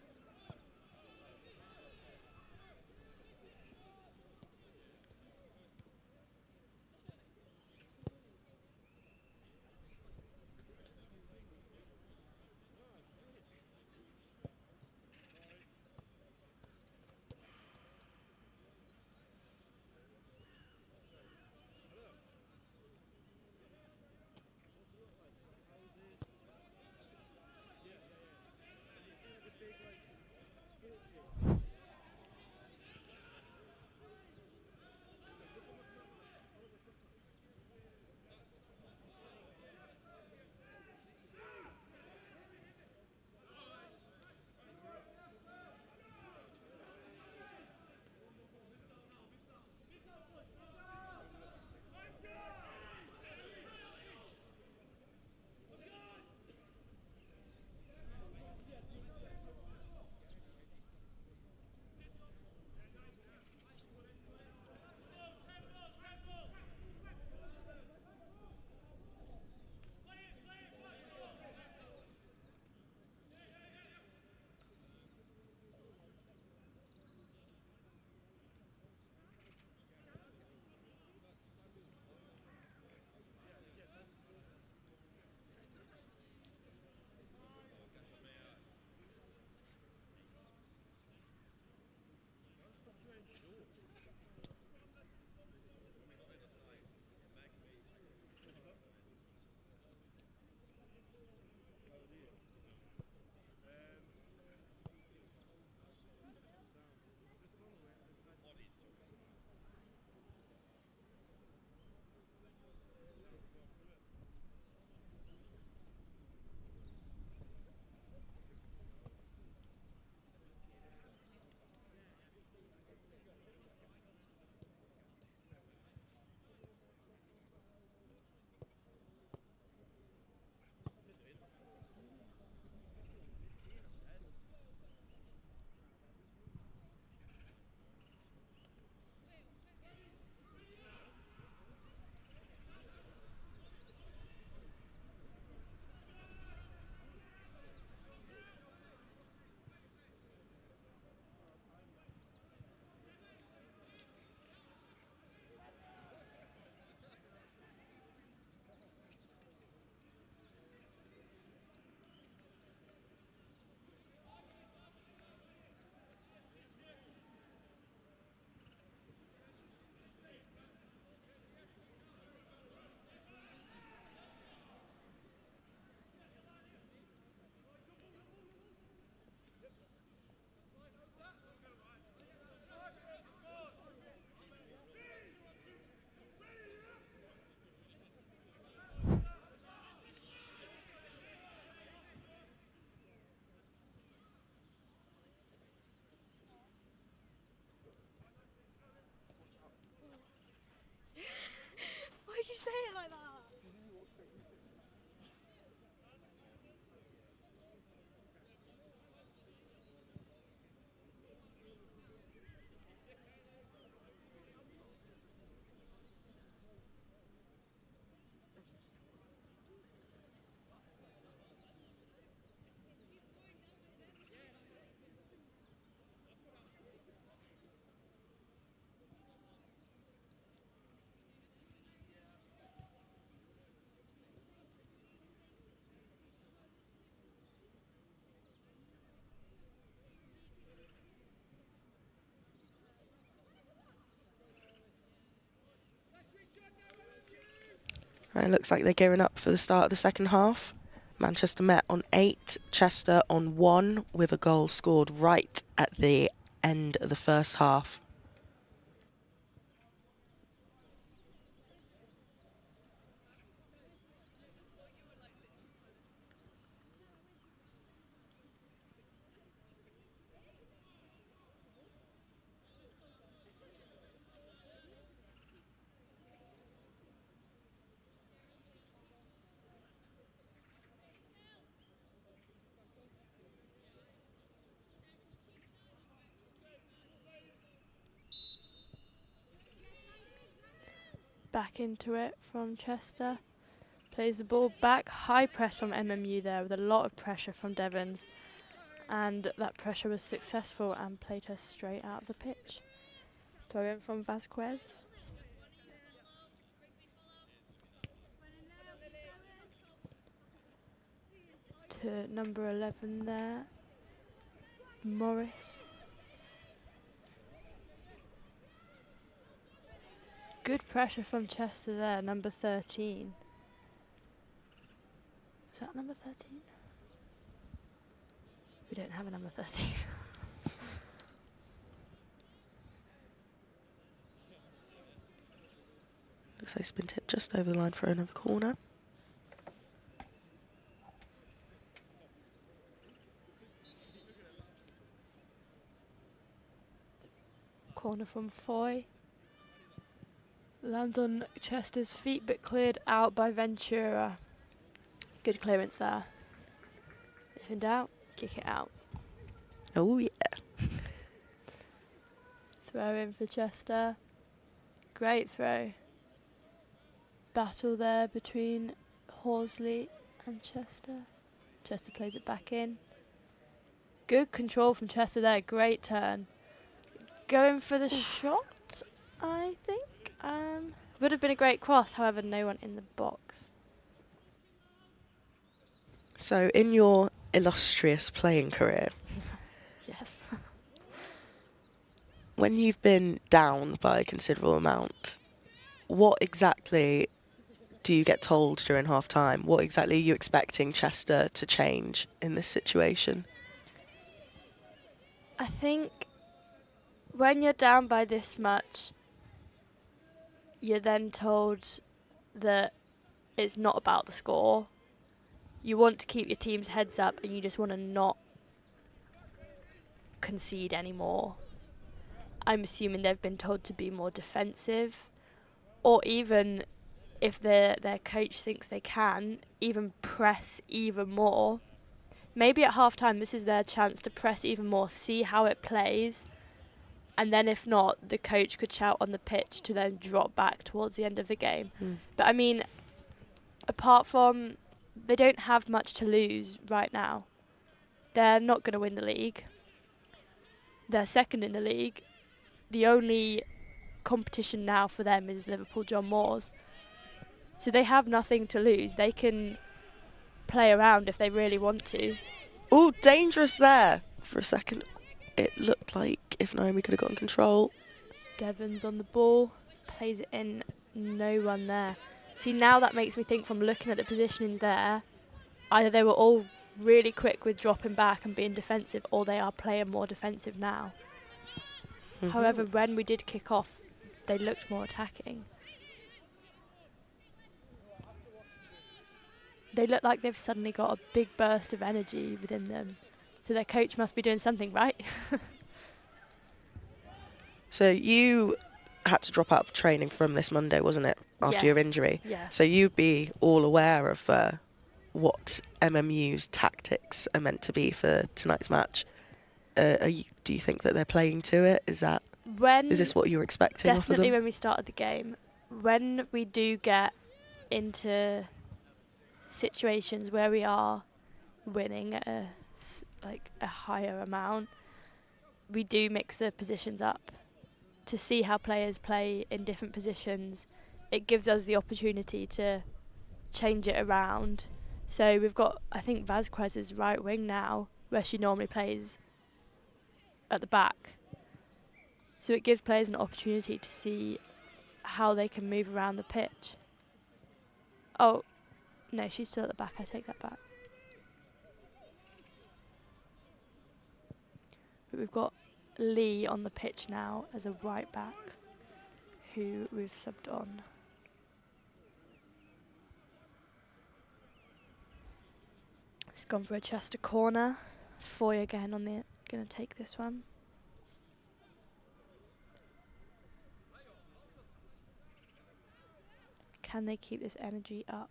Right, it looks like they're gearing up for the start of the second half. Manchester met on 8, Chester on 1, with a goal scored right at the end of the first half. Back into it from Chester. Plays the ball back. High press from MMU there with a lot of pressure from Devons. And that pressure was successful and played her straight out of the pitch. Throw in from Vasquez. To number 11 there, Morris. Good pressure from Chester there, number 13. Was that number 13? We don't have a number 13. Looks like it's been tipped just over the line for another corner. Corner from Foy. Lands on Chester's feet but cleared out by Ventura. Good clearance there. If in doubt, kick it out. Oh yeah. Throw in for Chester. Great throw. Battle there between Horsley and Chester. Chester plays it back in. Good control from Chester there. Great turn. Going for the shot, I think. Would have been a great cross, however, no one in the box. So, in your illustrious playing career, Yes. when you've been down by a considerable amount, what exactly do you get told during half time? What exactly are you expecting Chester to change in this situation? I think when you're down by this much, you're then told that it's not about the score. You want to keep your team's heads up and you just want to not concede anymore. I'm assuming they've been told to be more defensive, or even if their coach thinks they can, even press even more. Maybe at half-time this is their chance to press even more, see how it plays, and then if not, the coach could shout on the pitch to then drop back towards the end of the game. But I mean, apart from, they don't have much to lose right now. They're not going to win the league. They're second in the league. The only competition now for them is Liverpool John Moores. So they have nothing to lose. They can play around if they really want to. Oh, dangerous there for a second. It looked like if Naomi could have gotten control. Devon's on the ball, plays it in, no one there. See, now that makes me think from looking at the positioning there, either they were all really quick with dropping back and being defensive, or they are playing more defensive now. However, when we did kick off, they looked more attacking. They look like they've suddenly got a big burst of energy within them. So their coach must be doing something right. So you had to drop out of training from this Monday, wasn't it? After your injury. Yeah. So you'd be all aware of what MMU's tactics are meant to be for tonight's match. Do you think that they're playing to it? Is this what you were expecting off of them? Definitely when we started the game. When we do get into situations where we are winning at a higher amount, we do mix the positions up to see how players play in different positions. It gives us the opportunity to change it around. So we've got, I think, Vasquez's right wing now, where she normally plays at the back. So it gives players an opportunity to see how they can move around the pitch. Oh, no, she's still at the back. I take that back. But we've got Lee on the pitch now as a right back, who we've subbed on. He's gone for a Chester corner. Foy again on the going to take this one. Can they keep this energy up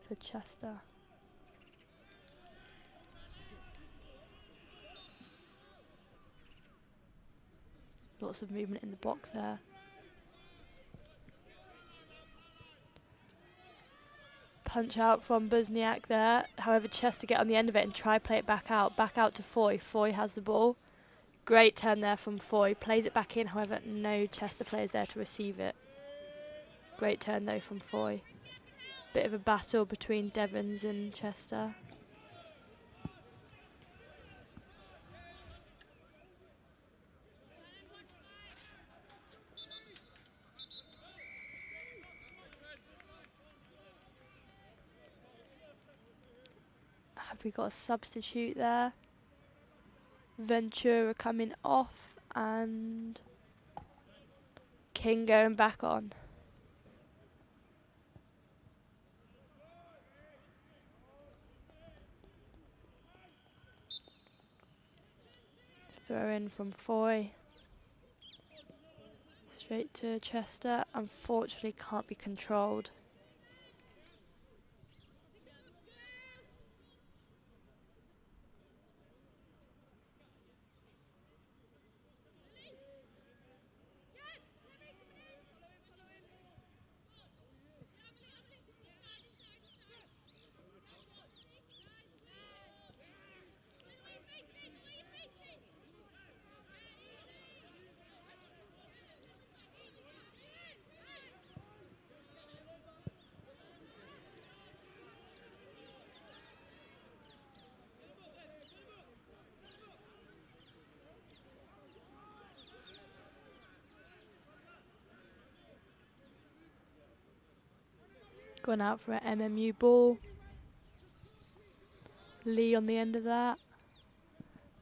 for Chester? Lots of movement in the box there. Punch out from Busniak there. However, Chester get on the end of it and try play it back out. Back out to Foy. Foy has the ball. Great turn there from Foy. Plays it back in. However, no Chester players there to receive it. Great turn though from Foy. Bit of a battle between Devons and Chester. Have we got a substitute there? Ventura coming off and King going back on. Throw in from Foy. Straight to Chester. Unfortunately can't be controlled. Going out for an MMU ball. Lee on the end of that.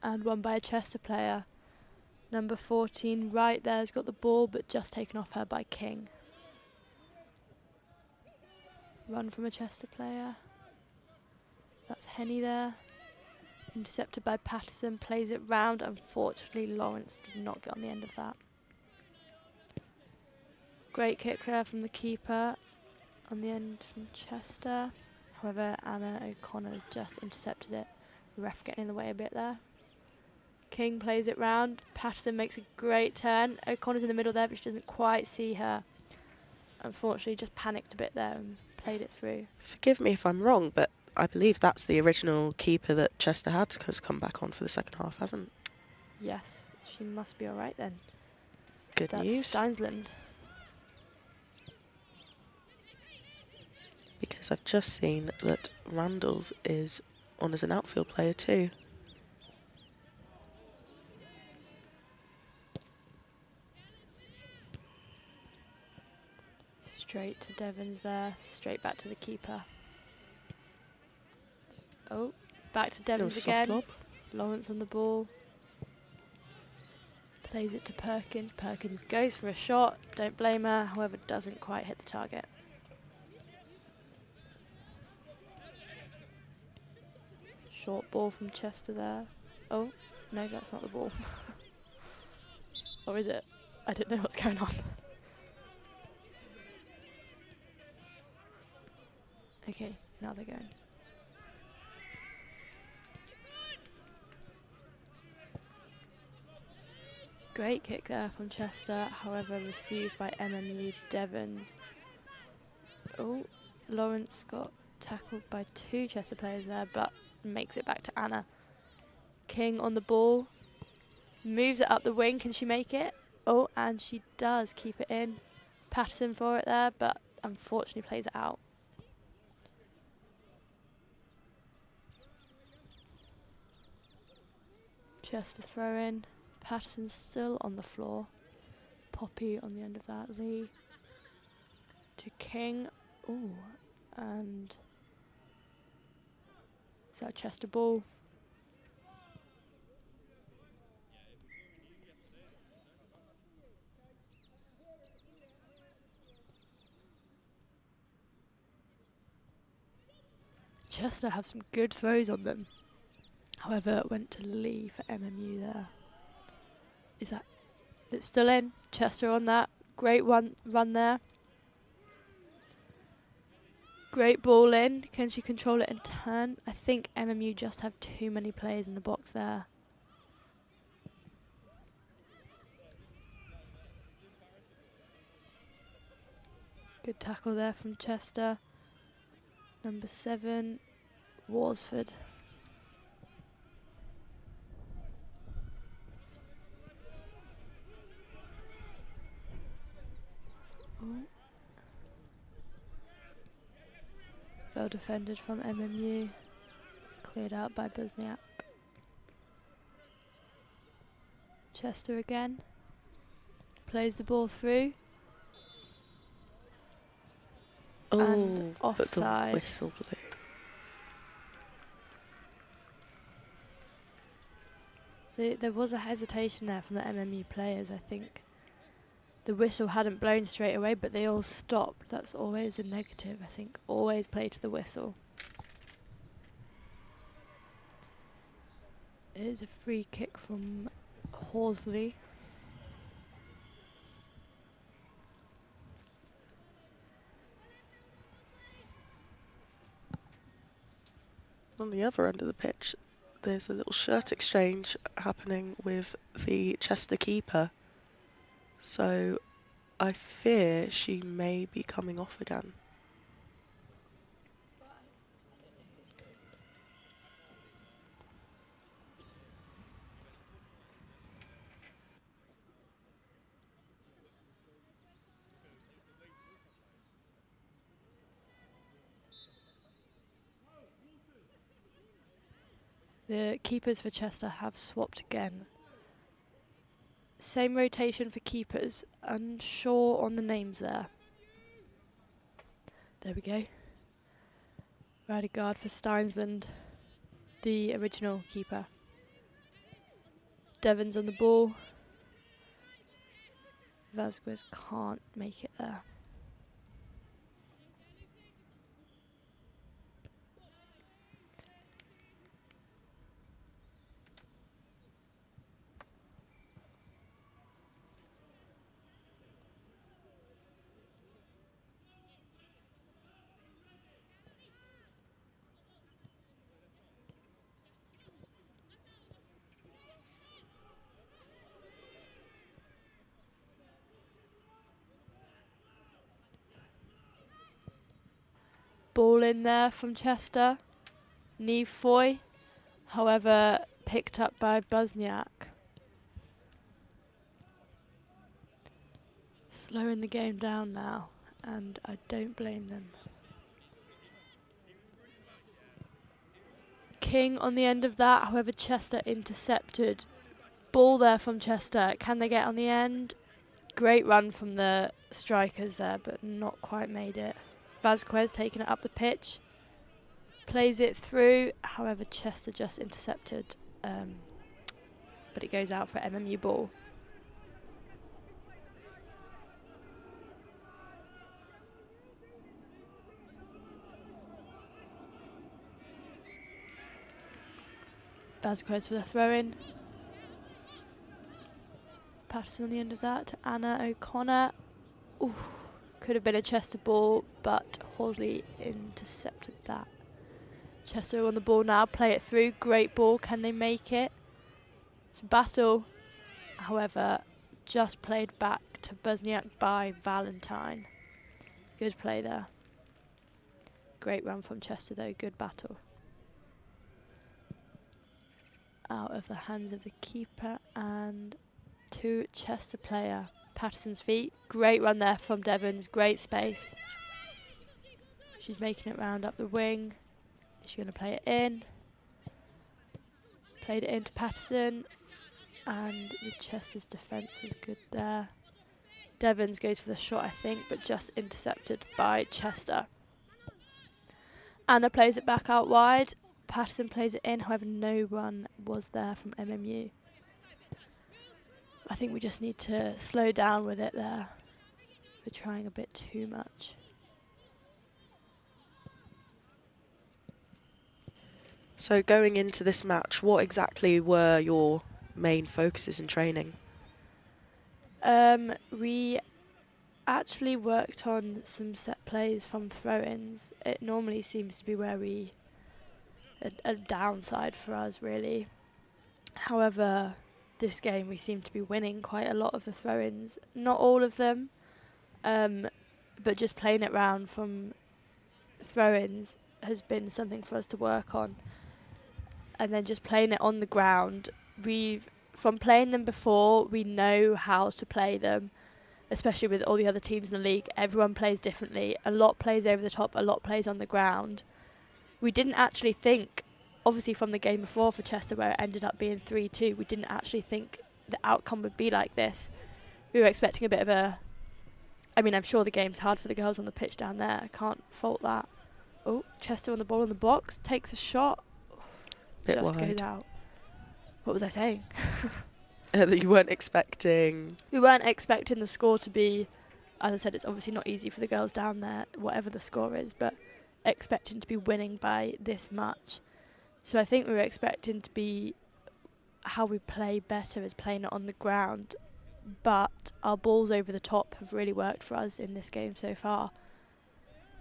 And won by a Chester player. Number 14 right there has got the ball, but just taken off her by King. Run from a Chester player. That's Henny there. Intercepted by Patterson, plays it round. Unfortunately, Lawrence did not get on the end of that. Great kick there from the keeper. On the end from Chester. However, Anna O'Connor has just intercepted it. Ref getting in the way a bit there. King plays it round. Patterson makes a great turn. O'Connor's in the middle there, but she doesn't quite see her. Unfortunately, just panicked a bit there and played it through. Forgive me if I'm wrong, but I believe that's the original keeper that Chester had has come back on for the second half, hasn't? Yes, she must be all right then. Good That's news. Steinsland. Because I've just seen that Randall's is on as an outfield player too. Straight to Devons there, straight back to the keeper. Oh, back to Devons again. Lob. Lawrence on the ball. Plays it to Perkins. Perkins goes for a shot. Don't blame her, however, doesn't quite hit the target. Short ball from Chester there. Oh, no, that's not the ball. Or is it? I don't know what's going on. Okay, now they're going. Great kick there from Chester, however received by MMU Devons. Oh, Lawrence got tackled by two Chester players there, but makes it back to Anna. King on the ball. Moves it up the wing. Can she make it? Oh, and she does keep it in. Patterson for it there, but unfortunately plays it out. Chester throw in. Patterson's still on the floor. Poppy on the end of that. Lee to King. Ooh, And is that a Chester ball? Chester have some good throws on them. However, it went to Lee for MMU there. Is that... It's still in. Chester on that. Great run there. Great ball in. Can she control it and turn? I think MMU just have too many players in the box there. Good tackle there from Chester. Number 7, Warsford. Oh. Well defended from MMU. Cleared out by Busniak. Chester again. Plays the ball through. And offside. But the whistle blew. There was a hesitation there from the MMU players, I think. The whistle hadn't blown straight away, but they all stopped. That's always a negative, I think. Always play to the whistle. It is a free kick from Horsley. On the other end of the pitch, there's a little shirt exchange happening with the Chester keeper. So I fear she may be coming off again. The keepers for Chester have swapped again. Same rotation for keepers. Unsure on the names there. There we go. Righty guard for Steinsland, the original keeper. Devon's on the ball. Vasquez can't make it there. Ball in there from Chester. Neve Foy, however, picked up by Busniak. Slowing the game down now, and I don't blame them. King on the end of that, however, Chester intercepted. Ball there from Chester. Can they get on the end? Great run from the strikers there, but not quite made it. Vasquez taking it up the pitch, plays it through, however Chester just intercepted, but it goes out for MMU ball. Vasquez for the throw-in. Patterson on the end of that to Anna O'Connor. Ooh. Could have been a Chester ball, but Horsley intercepted that. Chester on the ball now, play it through. Great ball, can they make it? It's a battle, however, just played back to Busniak by Valentine. Good play there. Great run from Chester though, good battle. Out of the hands of the keeper and to Chester player. Patterson's feet. Great run there from Devons. Great space. She's making it round up the wing. She's going to play it in. Played it into Patterson. And the Chester's defence was good there. Devons goes for the shot, I think, but just intercepted by Chester. Anna plays it back out wide. Patterson plays it in. However, no one was there from MMU. I think we just need to slow down with it there. We're trying a bit too much. So going into this match, what exactly were your main focuses in training? We actually worked on some set plays from throw-ins. It normally seems to be where a downside for us, really. However, this game we seem to be winning quite a lot of the throw-ins. Not all of them, but just playing it round from throw-ins has been something for us to work on. And then just playing it on the ground, from playing them before, we know how to play them, especially with all the other teams in the league. Everyone plays differently. A lot plays over the top, a lot plays on the ground. We didn't actually think, obviously from the game before for Chester where it ended up being 3-2, we didn't actually think the outcome would be like this. We were expecting a bit of I'm sure the game's hard for the girls on the pitch down there. I can't fault that. Oh, Chester on the ball in the box, takes a shot. Bit just wide. goes out. What was I saying? That you weren't expecting. We weren't expecting the score to be, as I said, it's obviously not easy for the girls down there, whatever the score is, but expecting to be winning by this much. So I think we were expecting to be how we play better is playing it on the ground, but our balls over the top have really worked for us in this game so far.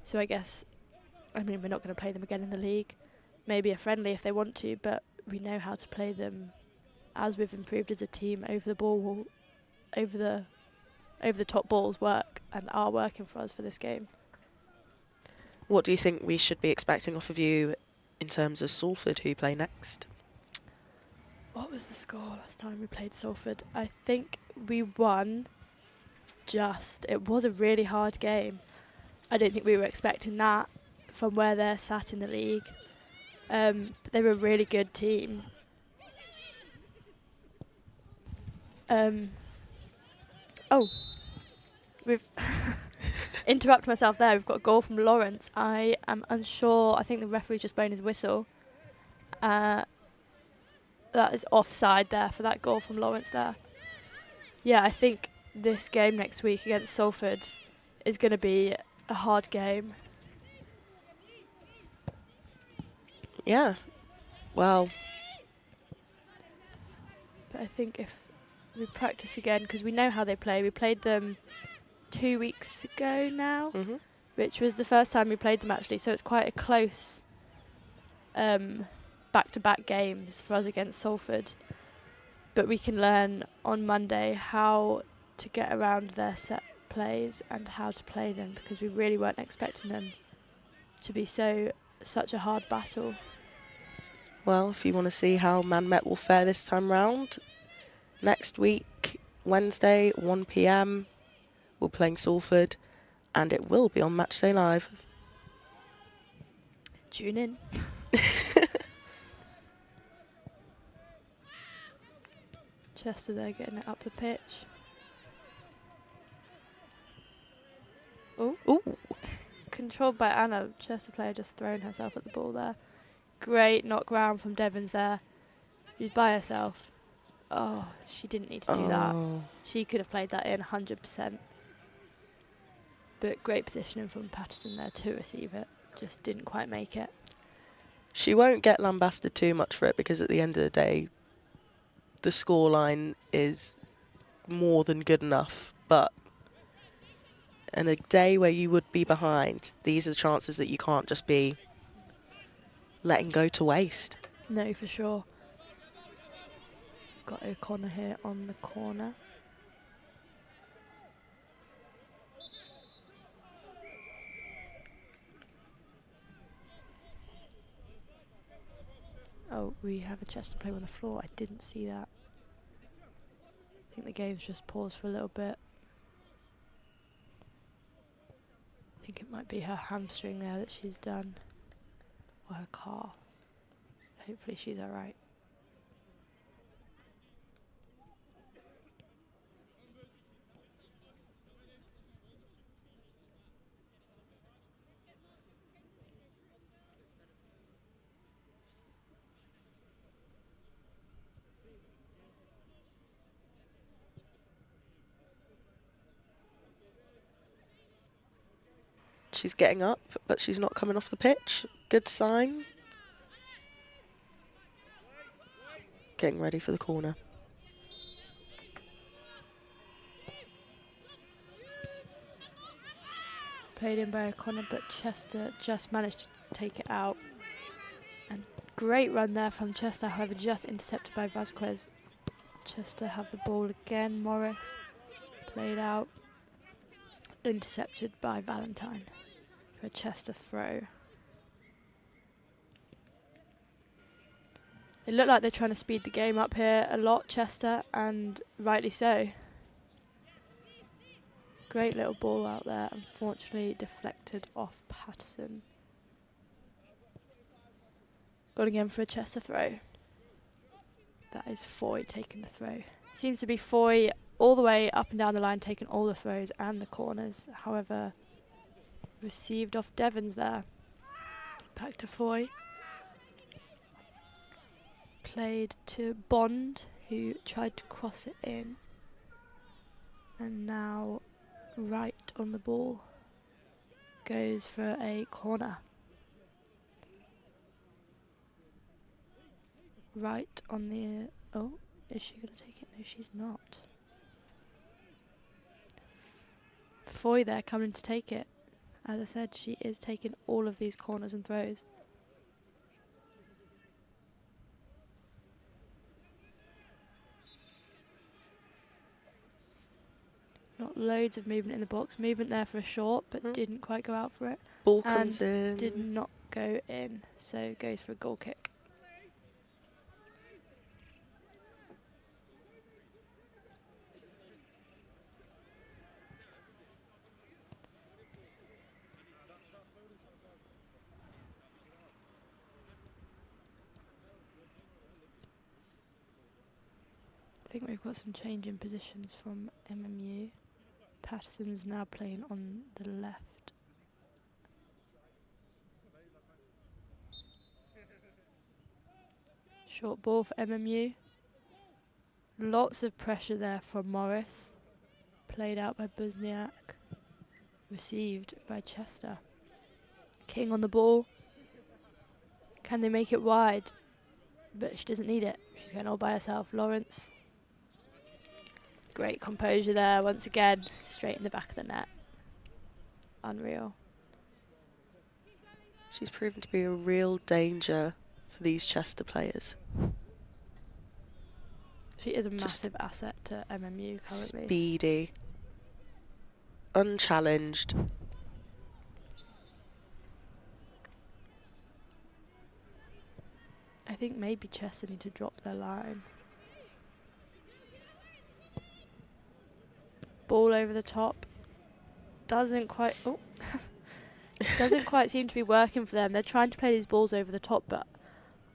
So I guess, we're not going to play them again in the league. Maybe a friendly if they want to, but we know how to play them as we've improved as a team. Over the top balls work and are working for us for this game. What do you think we should be expecting off of you in terms of Salford, who play next? What was the score last time we played Salford? I think we won it was a really hard game. I don't think we were expecting that from where they're sat in the league. But they were a really good team. We've interrupt myself there. We've got a goal from Lawrence. I am unsure. I think the referee's just blown his whistle. That is offside there for that goal from Lawrence there. Yeah, I think this game next week against Salford is going to be a hard game. Yeah, well. But I think if we practice again, because we know how they play. We played them 2 weeks ago now, which was the first time we played them actually. So it's quite a close back-to-back games for us against Salford. But we can learn on Monday how to get around their set plays and how to play them, because we really weren't expecting them to be such a hard battle. Well, if you want to see how Man Met will fare this time round, next week, Wednesday, 1 p.m, we're playing Salford, and it will be on Matchday Live. Tune in. Chester there getting it up the pitch. Oh, Ooh. Controlled by Anna. Chester player just thrown herself at the ball there. Great knock round from Devons there. She's by herself. Oh, she didn't need to do that. She could have played that in 100%. But great positioning from Patterson there to receive it. Just didn't quite make it. She won't get lambasted too much for it, because at the end of the day, the scoreline is more than good enough. But in a day where you would be behind, these are the chances that you can't just be letting go to waste. No, for sure. Got O'Connor here on the corner. Oh, we have a Chester player on the floor. I didn't see that. I think the game's just paused for a little bit. I think it might be her hamstring there that she's done. Or her calf. Hopefully she's alright. She's getting up, but she's not coming off the pitch. Good sign. Getting ready for the corner. Played in by O'Connor, but Chester just managed to take it out. And great run there from Chester, however, just intercepted by Vasquez. Chester have the ball again. Morris played out, intercepted by Valentine for a Chester throw. It looked like they're trying to speed the game up here a lot, Chester, and rightly so. Great little ball out there, unfortunately deflected off Patterson. Gone again for a Chester throw. That is Foy taking the throw. Seems to be Foy all the way up and down the line, taking all the throws and the corners. However, received off Devons there. Back to Foy. Played to Bond, who tried to cross it in. And now right on the ball. Goes for a corner. Right on the... Oh, is she going to take it? No, she's not. Foy there coming to take it. As I said, she is taking all of these corners and throws. Not loads of movement in the box. Movement there for a short, but didn't quite go out for it. Ball comes in. Did not go in, so goes for a goal kick. I think we've got some change in positions from MMU. Patterson's now playing on the left. Short ball for MMU. Lots of pressure there from Morris. Played out by Busniak. Received by Chester. King on the ball. Can they make it wide? But she doesn't need it. She's going all by herself. Lawrence. Great composure there once again. Straight in the back of the net. Unreal. She's proven to be a real danger for these Chester players. She is a massive asset to MMU currently. Speedy. Unchallenged. I think maybe Chester need to drop their line. Ball over the top. Doesn't quite... Oh. Doesn't quite seem to be working for them. They're trying to play these balls over the top, but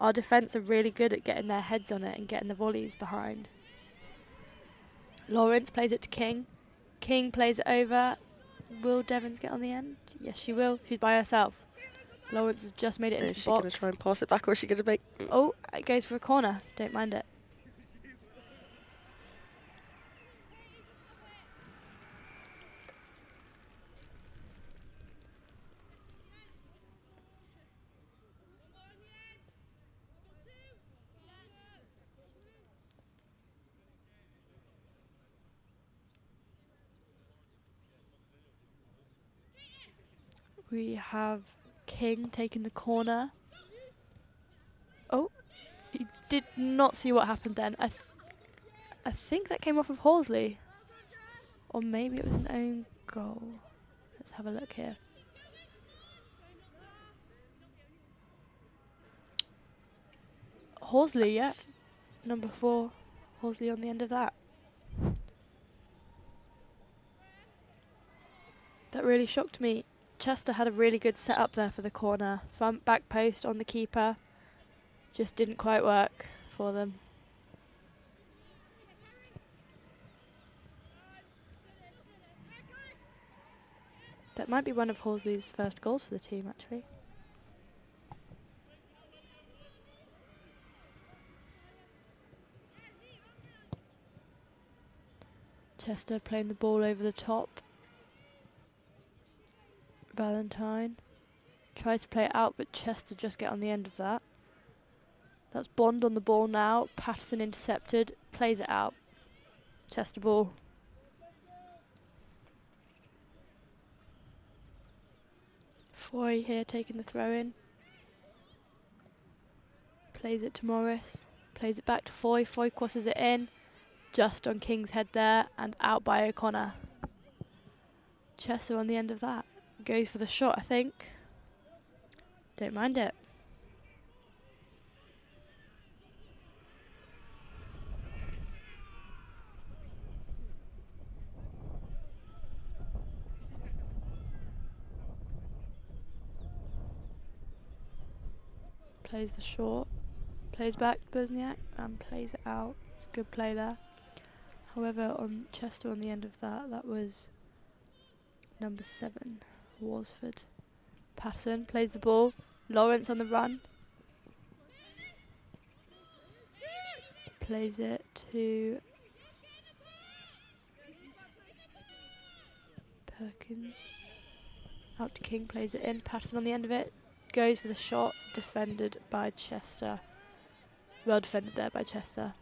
our defence are really good at getting their heads on it and getting the volleys behind. Lawrence plays it to King. King plays it over. Will Devons get on the end? Yes, she will. She's by herself. Lawrence has just made it into the box. Is she going to try and pass it back, or is she going to make... Oh, it goes for a corner. Don't mind it. We have King taking the corner. Oh, he did not see what happened then. I think that came off of Horsley. Or maybe it was an own goal. Let's have a look here. Horsley, yeah. Number 4. Horsley on the end of that. That really shocked me. Chester had a really good setup there for the corner. Front, back post on the keeper. Just didn't quite work for them. That might be one of Horsley's first goals for the team, actually. Chester playing the ball over the top. Valentine tries to play it out, but Chester just get on the end of that. That's Bond on the ball now. Patterson intercepted, plays it out. Chester ball. Foy here taking the throw in. Plays it to Morris. Plays it back to Foy. Foy crosses it in. Just on King's head there and out by O'Connor. Chester on the end of that. Goes for the shot, I think. Don't mind it. Plays the short. Plays back to Bosniak and plays it out. It's a good play there. However, on Chester on the end of that, that was number 7, Walsford. Patterson plays the ball. Lawrence on the run. Plays it to Perkins. Out to King, plays it in. Patterson on the end of it. Goes for the shot. Defended by Chester. Well defended there by Chester.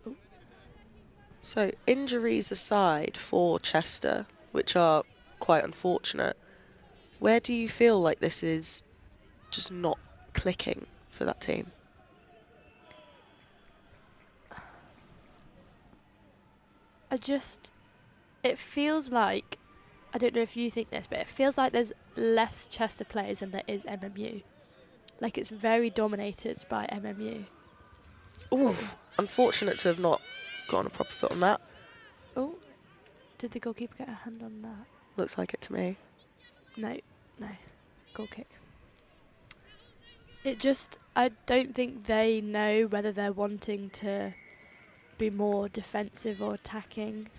Ooh. So, injuries aside for Chester, which are quite unfortunate, where do you feel like this is just not clicking for that team? It feels like, I don't know if you think this, but it feels like there's less Chester players than there is MMU. Like it's very dominated by MMU. Ooh, unfortunate to have not gotten a proper foot on that. Oh, did the goalkeeper get a hand on that? Looks like it to me. No, goal kick. I don't think they know whether they're wanting to be more defensive or attacking.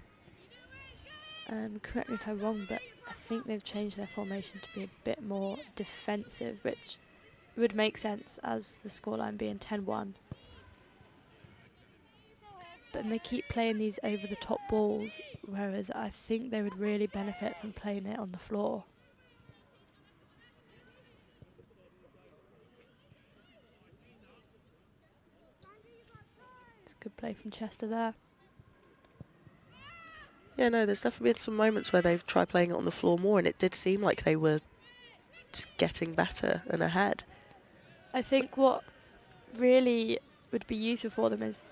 Correct me if I'm wrong, but I think they've changed their formation to be a bit more defensive, which would make sense as the scoreline being 10-1. But they keep playing these over-the-top balls, whereas I think they would really benefit from playing it on the floor. It's a good play from Chester there. Yeah, no, there's definitely been some moments where they've tried playing it on the floor more, and it did seem like they were just getting better and ahead. I think what really would be useful for them is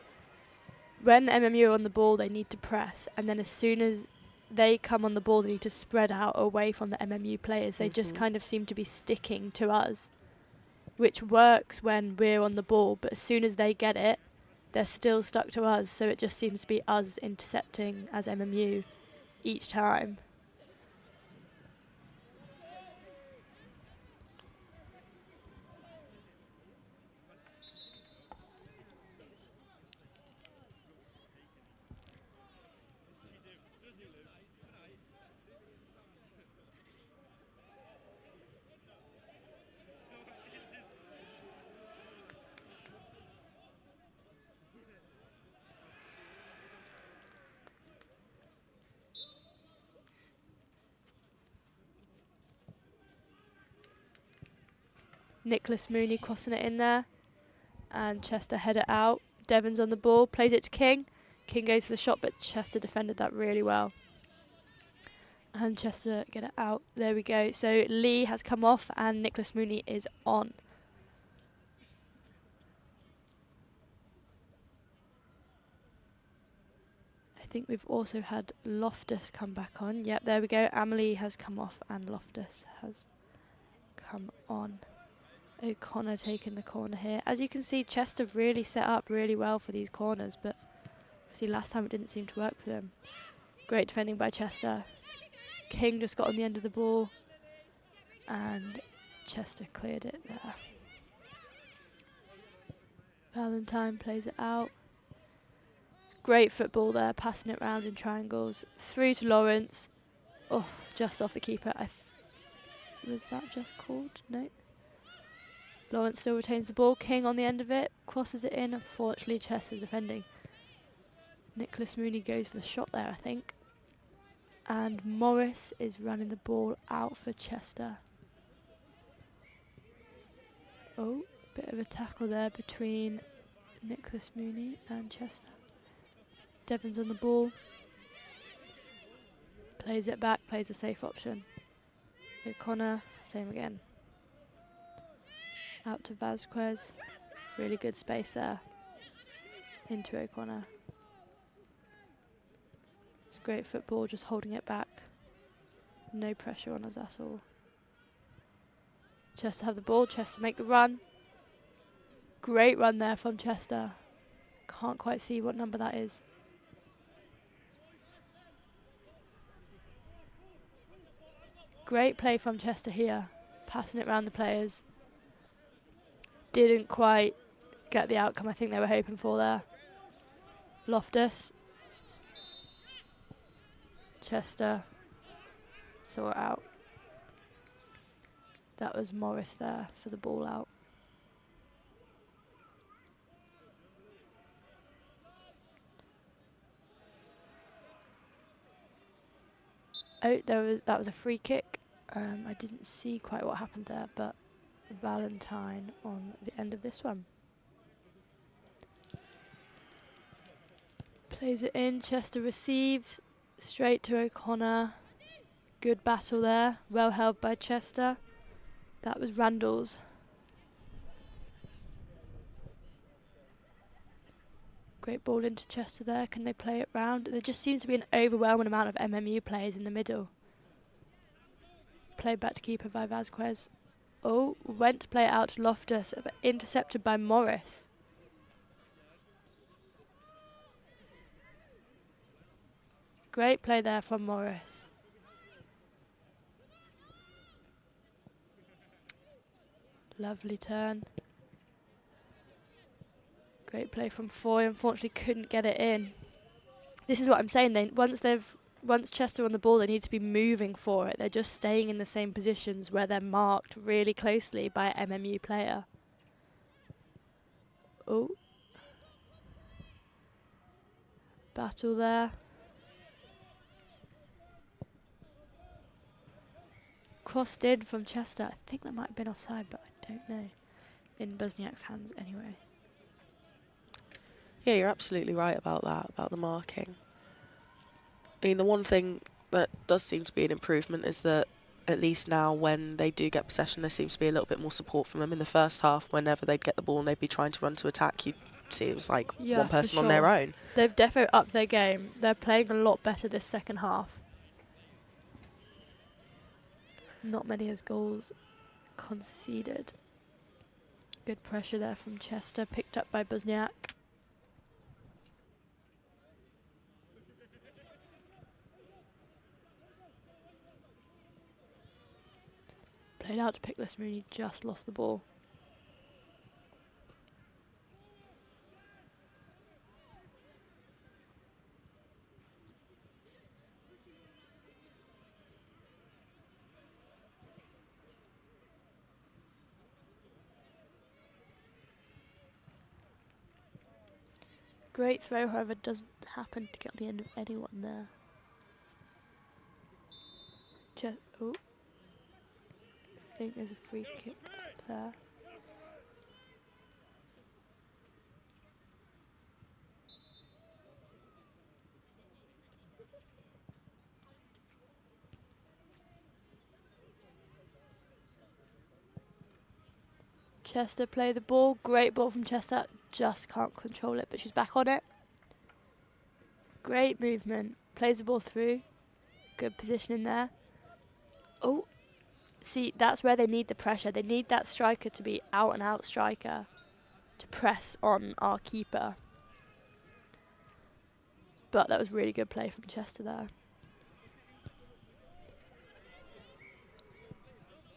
when MMU are on the ball, they need to press, and then as soon as they come on the ball, they need to spread out away from the MMU players. They just kind of seem to be sticking to us, which works when we're on the ball, but as soon as they get it, they're still stuck to us, so it just seems to be us intercepting as MMU each time. Nicholas Mooney crossing it in there. And Chester head it out. Devon's on the ball, plays it to King. King goes for the shot, but Chester defended that really well. And Chester get it out. There we go. So Lee has come off and Nicholas Mooney is on. I think we've also had Loftus come back on. Yep, there we go. Amelie has come off and Loftus has come on. O'Connor taking the corner here. As you can see, Chester really set up really well for these corners, but obviously last time it didn't seem to work for them. Great defending by Chester. King just got on the end of the ball, and Chester cleared it there. Valentine plays it out. It's great football there, passing it round in triangles. Through to Lawrence. Oh, just off the keeper. Was that just called? No. Lawrence still retains the ball. King on the end of it, crosses it in. Unfortunately, Chester's defending. Nicholas Mooney goes for the shot there, I think. And Morris is running the ball out for Chester. Oh, bit of a tackle there between Nicholas Mooney and Chester. Devon's on the ball. Plays it back, plays a safe option. O'Connor, same again. Out to Vasquez. Really good space there. Into O'Connor. It's great football, just holding it back. No pressure on us at all. Chester have the ball, Chester make the run. Great run there from Chester. Can't quite see what number that is. Great play from Chester here. Passing it around the players. Didn't quite get the outcome I think they were hoping for there. Loftus. Chester saw it out. That was Morris there for the ball out. Oh, that was a free kick. I didn't see quite what happened there, but Valentine on the end of this one. Plays it in, Chester receives, straight to O'Connor. Good battle there, well held by Chester. That was Randall's. Great ball into Chester there, can they play it round? There just seems to be an overwhelming amount of MMU players in the middle. Played back to keeper by Vasquez. Oh, went to play it out to Loftus, but intercepted by Morris. Great play there from Morris. Lovely turn. Great play from Foy. Unfortunately, couldn't get it in. This is what I'm saying. Once Chester on the ball, they need to be moving for it. They're just staying in the same positions where they're marked really closely by an MMU player. Oh. Battle there. Crossed in from Chester. I think that might have been offside, but I don't know. In Buzniak's hands anyway. Yeah, you're absolutely right about that, about the marking. I mean, the one thing that does seem to be an improvement is that at least now when they do get possession, there seems to be a little bit more support from them. In the first half, whenever they'd get the ball and they'd be trying to run to attack, you'd see it was like one person on their own. They've definitely upped their game. They're playing a lot better this second half. Not many as goals conceded. Good pressure there from Chester, picked up by Buzniak. Played out to Pickless Mooney, just lost the ball. Great throw, however, doesn't happen to get on the end of anyone there. Oh. I think there's a free kick up there. Chester play the ball. Great ball from Chester. Just can't control it, but she's back on it. Great movement. Plays the ball through. Good positioning there. Oh, see, that's where they need the pressure. They need that striker to be out and out striker to press on our keeper. But that was really good play from Chester there.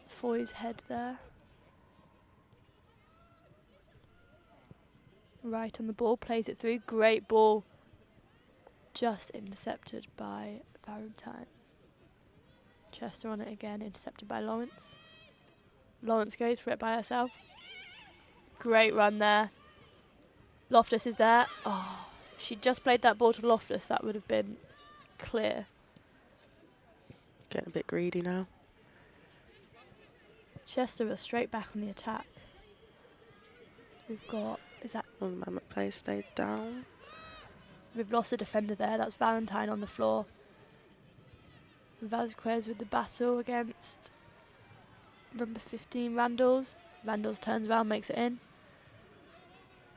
Foy's head there. Right on the ball, plays it through. Great ball. Just intercepted by Valentine. Chester on it again, intercepted by Lawrence. Lawrence goes for it by herself. Great run there. Loftus is there. Oh, if she'd just played that ball to Loftus, that would have been clear. Getting a bit greedy now. Chester are straight back on the attack. We've got, is that, All the Mammoth players stayed down. we've lost a defender there. That's Valentine on the floor. Vasquez with the battle against number 15, Randalls. Randalls turns around, makes it in.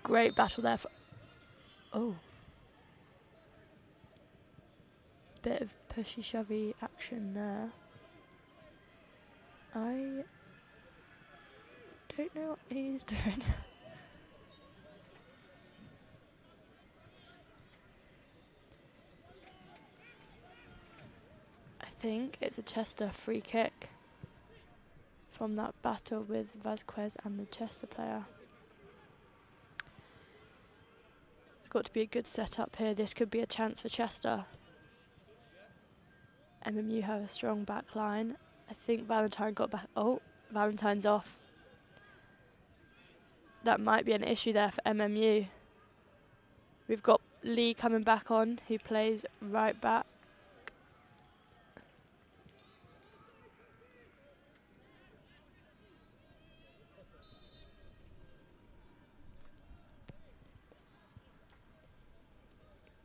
Great battle there for... Oh. Bit of pushy-shovey action there. I don't know what he's doing. I think it's a Chester free kick from that battle with Vasquez and the Chester player. It's got to be a good setup here. This could be a chance for Chester. MMU have a strong back line. I think Valentine got back. Oh, Valentine's off. That might be an issue there for MMU. We've got Lee coming back on, who plays right back.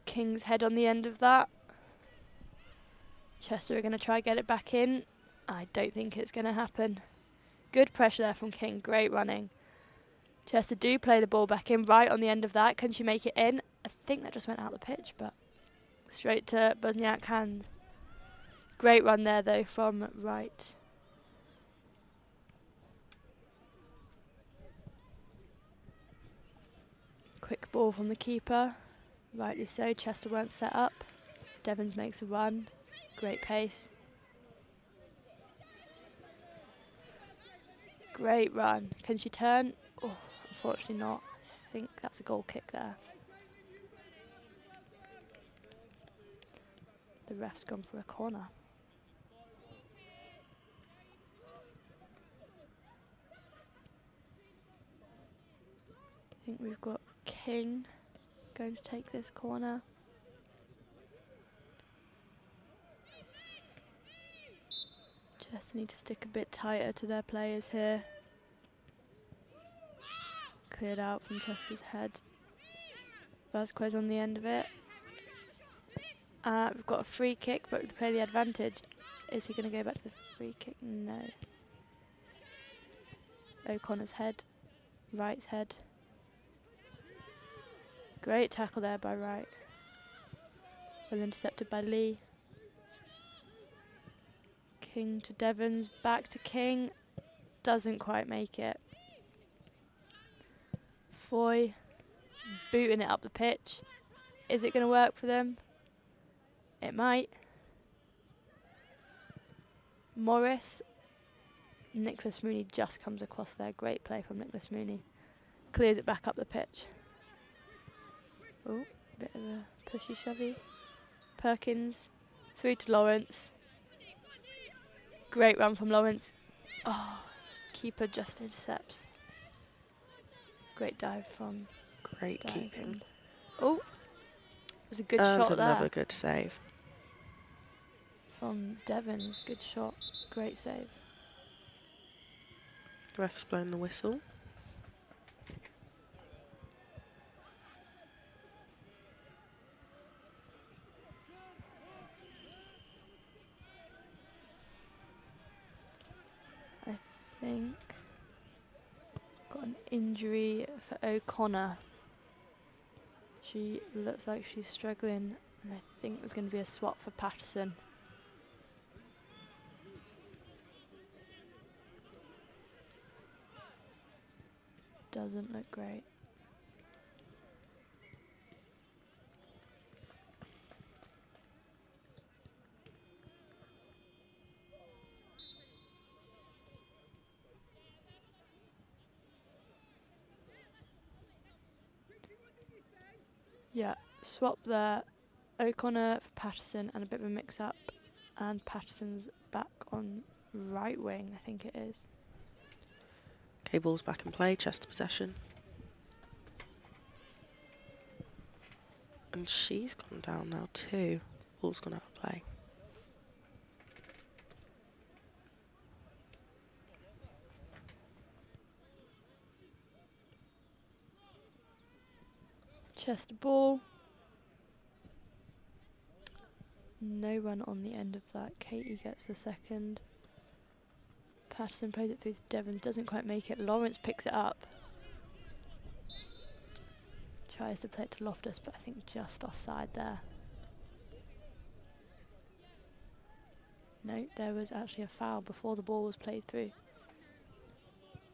King's head on the end of that. Chester are going to try get it back in. I don't think it's going to happen. Good pressure there from King. Great running. Chester do play the ball back in right on the end of that. Can she make it in? I think that just went out the pitch, but straight to Buzniak hands. Great run there, though, from right. Quick ball from the keeper. Rightly so. Chester weren't set up. Devons makes a run. Great pace. Great run. Can she turn? Oh, unfortunately not. I think that's a goal kick there. The ref's gone for a corner. I think we've got King going to take this corner. Chester need to stick a bit tighter to their players here. Cleared out from Chester's head. Vasquez on the end of it. We've got a free kick, but we play the advantage. Is he going to go back to the free kick? No. O'Connor's head. Wright's head. Great tackle there by Wright. Well intercepted by Lee. King to Devons, back to King. Doesn't quite make it. Foy booting it up the pitch. Is it going to work for them? It might. Morris. Nicholas Mooney just comes across there. Great play from Nicholas Mooney. Clears it back up the pitch. Oh, bit of a pushy shovey. Perkins. Through to Lawrence. Great run from Lawrence. Oh, keeper just intercepts. Great dive from Great Stiles. keeping. Oh, it was a good And shot there. another good save. From Devons, good shot. Great save. Ref's blown the whistle. I think got an injury for O'Connor. She looks like she's struggling, and I think there's going to be a swap for Patterson. Doesn't look great. Yeah, swap there. O'Connor for Patterson and a bit of a mix-up. And Patterson's back on right wing, I think it is. Okay, ball's back in play, Chester possession. And she's gone down now too. Ball's gone out of play. Chester ball. No run on the end of that. Katie gets the second. Patterson plays it through to Devon. Doesn't quite make it. Lawrence picks it up. Tries to play it to Loftus, but I think just offside there. No, there was actually a foul before the ball was played through.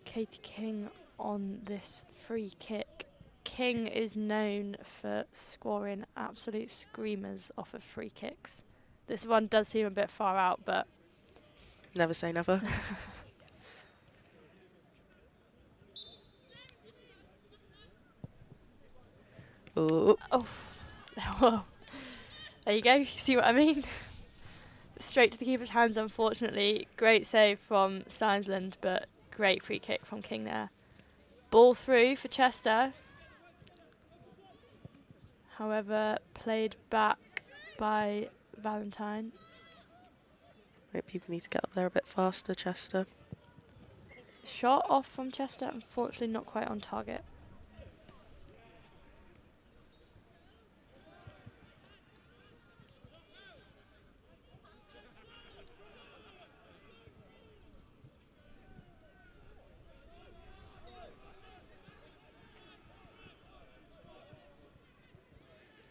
Katie King on this free kick. King is known for scoring absolute screamers off of free kicks. This one does seem a bit far out, but... Never say never. Ooh. Oh, whoa. There you go. See what I mean? Straight to the keeper's hands, unfortunately. Great save from Steinsland, but great free kick from King there. Ball through for Chester. However, played back by Valentine. Right, people need to get up there a bit faster, Chester. Shot off from Chester, unfortunately not quite on target.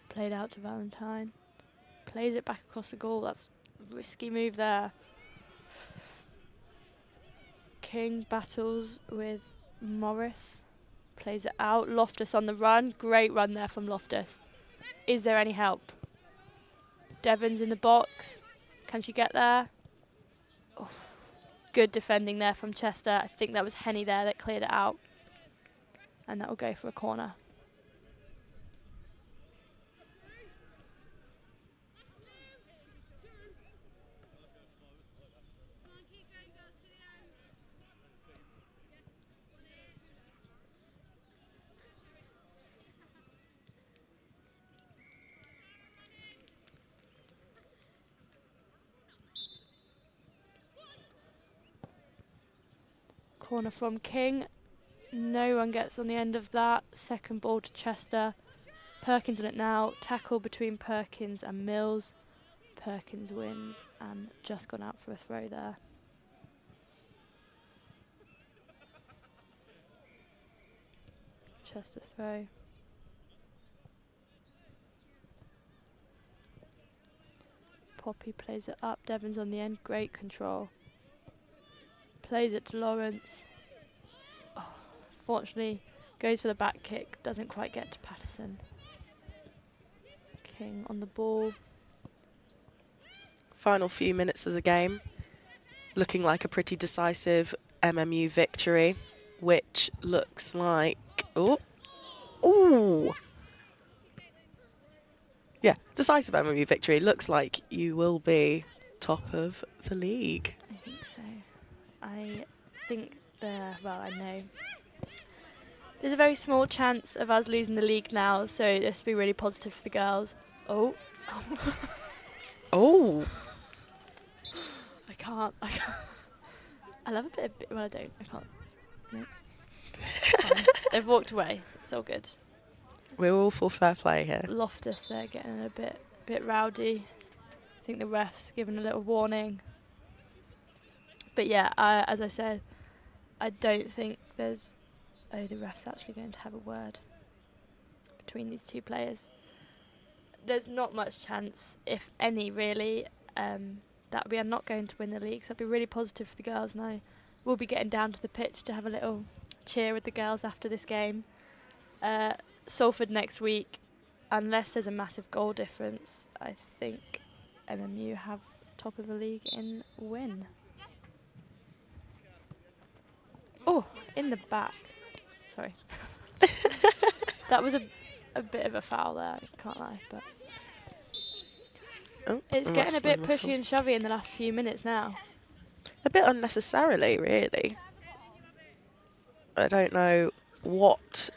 Played out to Valentine. Plays it back across the goal. That's a risky move there. King battles with Morris. Plays it out. Loftus on the run. Great run there from Loftus. Is there any help? Devon's in the box. Can she get there? Oh, good defending there from Chester. I think that was Henny there that cleared it out. And that will go for a corner. Corner from King. No one gets on the end of that. Second ball to Chester. Perkins on it now. Tackle between Perkins and Mills. Perkins wins and just gone out for a throw there. Chester throw. Poppy plays it up. Devon's on the end. Great control. Plays it to Lawrence. Oh, fortunately, goes for the back kick. Doesn't quite get to Patterson. King on the ball. Final few minutes of the game. Looking like a pretty decisive MMU victory, which looks like... Oh! Ooh! Yeah, decisive MMU victory. Looks like you will be top of the league. I think so. I think I know. There's a very small chance of us losing the league now, so this will be really positive for the girls. Oh. Oh. I can't. I love a bit of... Well, I don't. I can't. No. They've walked away. It's all good. We're all for fair play here. Loftus there getting a bit rowdy. I think the ref's given a little warning. But yeah, as I said, I don't think there's... Oh, the ref's actually going to have a word between these two players. There's not much chance, if any, really, that we are not going to win the league. So I'd be really positive for the girls, and I will be getting down to the pitch to have a little cheer with the girls after this game. Salford next week, unless there's a massive goal difference, I think MMU have top of the league in win. Oh, in the back. Sorry. That was a bit of a foul there, I can't lie, but it's getting a bit pushy and shovey in the last few minutes now. A bit unnecessarily, really. I don't know what...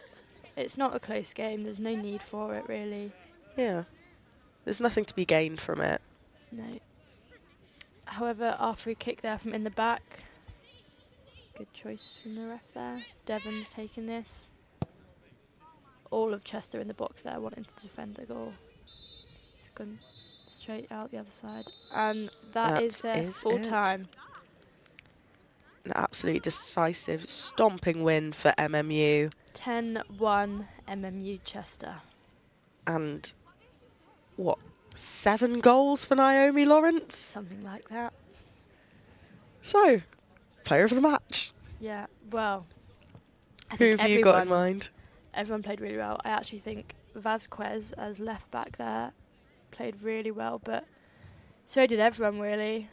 It's not a close game, there's no need for it, really. Yeah. There's nothing to be gained from it. No. However, our free kick there from in the back. Good choice from the ref there. Devon's taking this. all of Chester in the box there wanting to defend the goal. It's gone straight out the other side. And that is their full time. An absolutely decisive, stomping win for MMU. 10-1 MMU Chester. And, what, 7 goals for Naomi Lawrence? Something like that. So, player of the match. Yeah, well, I Who think have you got in mind? Everyone played really well. I actually think Vasquez as left back there played really well, but so did everyone really.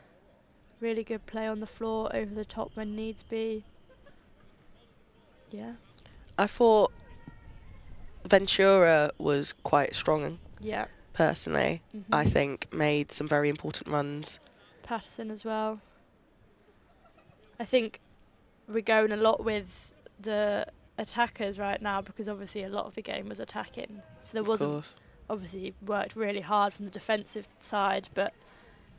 Really good play on the floor, over the top when needs be. Yeah. I thought Ventura was quite strong. Yeah. Personally, I think made some very important runs. Patterson as well. I think we're going a lot with the attackers right now because obviously a lot of the game was attacking. So there wasn't, obviously worked really hard from the defensive side, but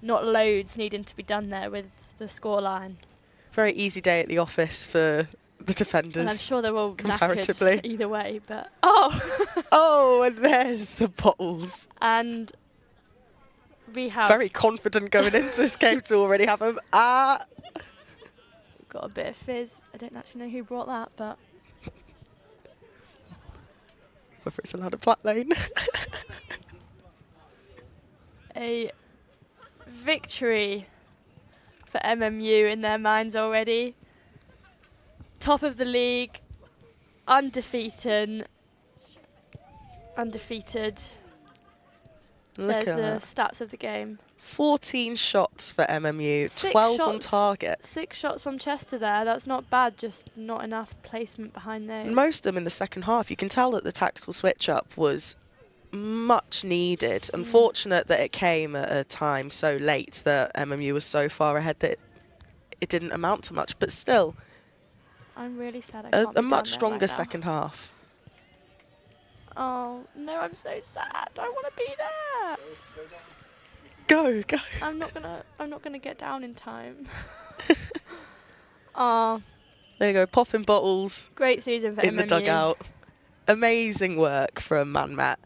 not loads needing to be done there with the scoreline. Very easy day at the office for the defenders. And I'm sure they're all comparatively knackered either way, but oh, and there's the bottles. And we have very confident going into this game to already have them. Got a bit of fizz. I don't actually know who brought that, but whether it's allowed at Black Lane. A victory for MMU in their minds already. Top of the league, undefeated. There's the stats of the game. 14 shots for MMU, 12 on target. 6 shots from Chester there. That's not bad, just not enough placement behind those. Most of them in the second half. You can tell that the tactical switch-up was much needed. Unfortunate that it came at a time so late that MMU was so far ahead that it didn't amount to much. But still, I'm really sad I can't a much stronger second half. Oh, no, I'm so sad. I want to be there. Go. I'm not gonna get down in time. Oh. There you go, popping bottles. Great season for in MMU. the dugout. Amazing work from Manmat.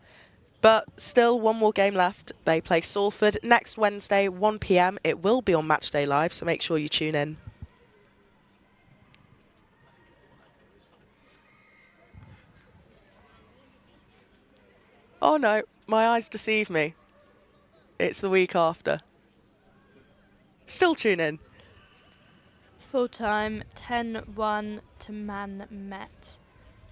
But still, one more game left. They play Salford next Wednesday, 1 PM. It will be on Matchday Live, so make sure you tune in. Oh no, my eyes deceive me. It's the week after. Still tune in. Full time, 10-1 to Manmet.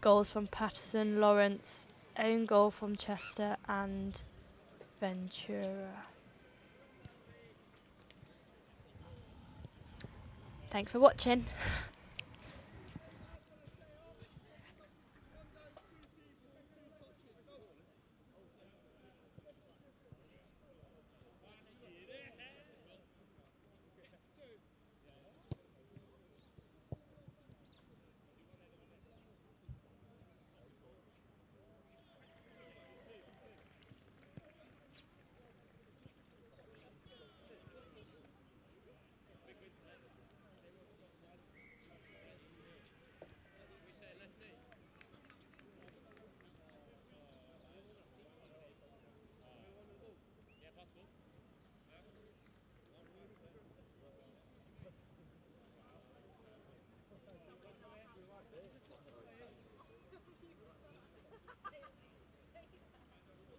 Goals from Patterson, Lawrence, own goal from Chester and Ventura. Thanks for watching.